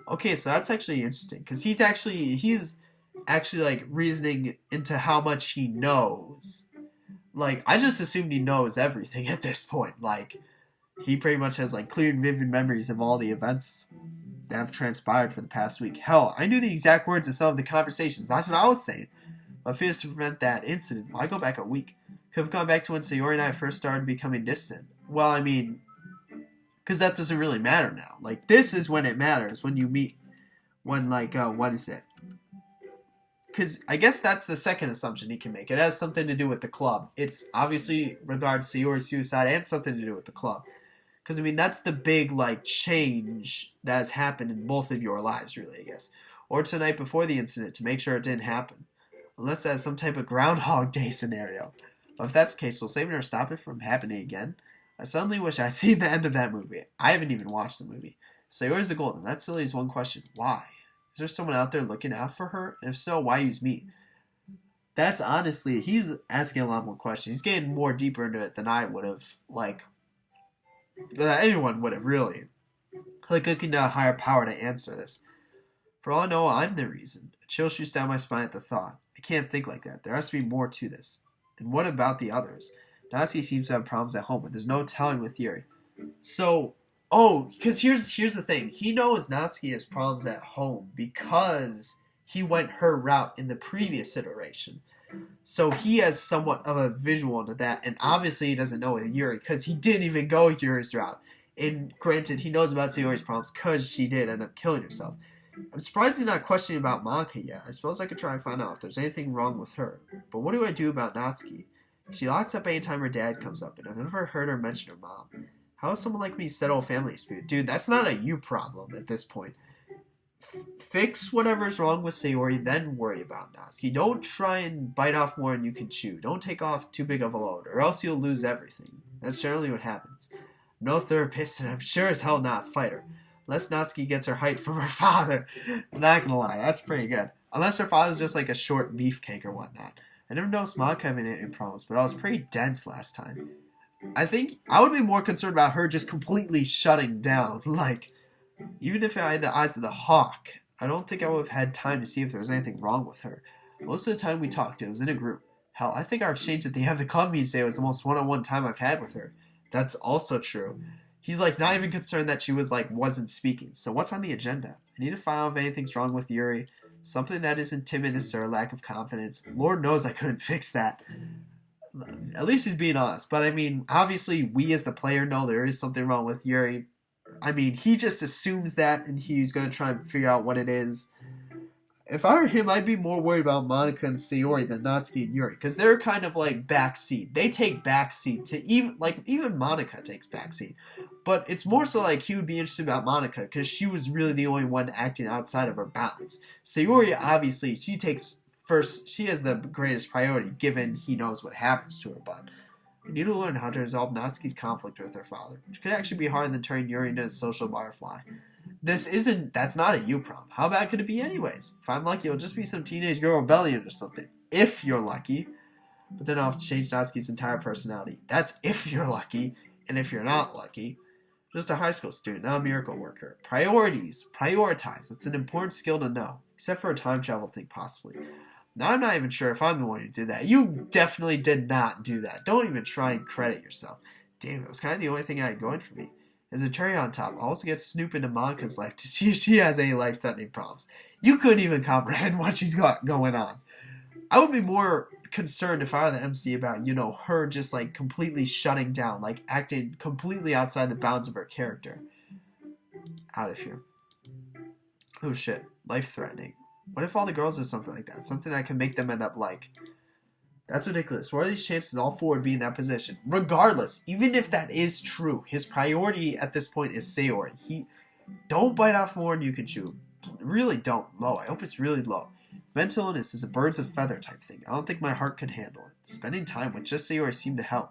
Speaker 1: Okay, so that's actually interesting because he's actually like reasoning into how much he knows. Like, I just assumed he knows everything at this point. Like, he pretty much has like clear and vivid memories of all the events that have transpired for the past week. Hell, I knew the exact words of some of the conversations. That's what I was saying. My fears to prevent that incident. Why go back a week? Could have gone back to when Sayori and I first started becoming distant. Well, I mean, because that doesn't really matter now. Like, this is when it matters, when you meet, when, like, what is it? Because I guess that's the second assumption he can make. It has something to do with the club. It's obviously regards Sayori's suicide and something to do with the club. Because, I mean, that's the big, like, change that has happened in both of your lives, really, I guess. Or tonight before the incident to make sure it didn't happen. Unless that's some type of Groundhog Day scenario. But if that's the case, will saving her stop it from happening again? I suddenly wish I'd seen the end of that movie. I haven't even watched the movie. So where's the goal? And that silly is one question. Why? Is there someone out there looking out for her? And if so, why use me? That's honestly, he's asking a lot more questions. He's getting more deeper into it than I would have, like, anyone would have, really. Like, looking to a higher power to answer this. For all I know, I'm the reason. A chill shoots down my spine at the thought. I can't think like that. There has to be more to this. And what about the others? Natsuki seems to have problems at home, but there's no telling with Yuri. So, because here's the thing. He knows Natsuki has problems at home because he went her route in the previous iteration. So he has somewhat of a visual into that, and obviously he doesn't know with Yuri because he didn't even go Yuri's route. And granted, he knows about Sayori's problems because she did end up killing herself. I'm surprised he's not questioning about Monica yet. I suppose I could try and find out if there's anything wrong with her. But what do I do about Natsuki? She locks up anytime her dad comes up, and I've never heard her mention her mom. How does someone like me settle a family dispute? Dude, that's not a you problem at this point. Fix whatever's wrong with Sayori, then worry about Natsuki. Don't try and bite off more than you can chew. Don't take off too big of a load, or else you'll lose everything. That's generally what happens. I'm no therapist, and I'm sure as hell not a fighter. Unless Natsuki gets her height from her father. I'm not gonna lie, that's pretty good. Unless her father's just like a short beefcake or whatnot. I never noticed Monica having any problems, but I was pretty dense last time. I think I would be more concerned about her just completely shutting down. Like, even if I had the eyes of the hawk, I don't think I would have had time to see if there was anything wrong with her. Most of the time we talked, it was in a group. Hell, I think our exchange at the end of the club meeting today was the most one-on-one time I've had with her. That's also true. He's like not even concerned that she wasn't speaking. So what's on the agenda? I need to find out if anything's wrong with Yuri. Something that isn't timidness or a lack of confidence. Lord knows I couldn't fix that. At least he's being honest. But I mean, obviously we as the player know there is something wrong with Yuri. I mean, he just assumes that and he's going to try and figure out what it is. If I were him, I'd be more worried about Monica and Sayori than Natsuki and Yuri. Because they're kind of like backseat. They take backseat to even Monica takes backseat. But it's more so like he would be interested about Monica because she was really the only one acting outside of her bounds. Sayori, obviously, she has the greatest priority given he knows what happens to her, but we need to learn how to resolve Natsuki's conflict with her father, which could actually be harder than turning Yuri into a social butterfly. That's not a you problem. How bad could it be anyways? If I'm lucky, it'll just be some teenage girl rebellion or something. If you're lucky. But then I'll have to change Natsuki's entire personality. That's if you're lucky, and if you're not lucky, just a high school student, not a miracle worker. Priorities. Prioritize. It's an important skill to know. Except for a time travel thing, possibly. Now, I'm not even sure if I'm the one who did that. You definitely did not do that. Don't even try and credit yourself. Damn, it was kind of the only thing I had going for me. As a cherry on top, I also get to snoop into Monica's life to see if she has any life-threatening problems. You couldn't even comprehend what she's got going on. I would be more concerned if I were the MC about, her just, completely shutting down, acting completely outside the bounds of her character. Out of here. Oh, shit. Life-threatening. What if all the girls did something like that? Something that can make them end up That's ridiculous. What are these chances all four would be in that position? Regardless, even if that is true, his priority at this point is Sayori. Don't bite off more than you can chew. Really don't. Low. I hope it's really low. Mental illness is a birds of feather type thing. I don't think my heart could handle it. Spending time with just Sayori seemed to help.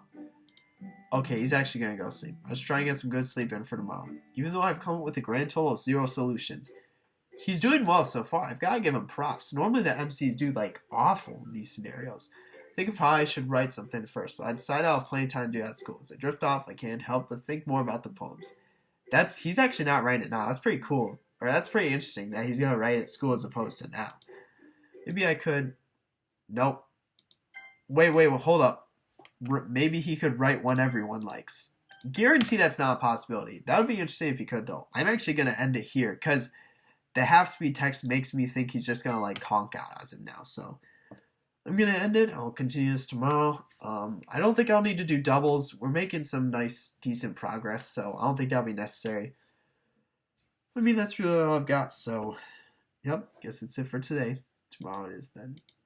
Speaker 1: Okay, he's actually going to go sleep. I was trying to get some good sleep in for tomorrow. Even though I've come up with a grand total of 0 solutions. he's doing well so far. I've got to give him props. Normally the MCs do like awful in these scenarios. Think of how I should write something first, but I decided I'll have plenty of time to do that at school. As I drift off, I can't help but think more about the poems. He's actually not writing it now. That's pretty cool. Or that's pretty interesting that he's gonna write it at school as opposed to now. Maybe I could. Nope. Wait, well, hold up. Maybe he could write one everyone likes. Guarantee that's not a possibility. That would be interesting if he could, though. I'm actually gonna end it here because the half speed text makes me think he's just gonna like honk out as of now. So I'm gonna end it. I'll continue this tomorrow. I don't think I'll need to do doubles. We're making some nice, decent progress, so I don't think that'll be necessary. I mean, that's really all I've got. So, yep. Guess that's it for today. Tomorrow it is then.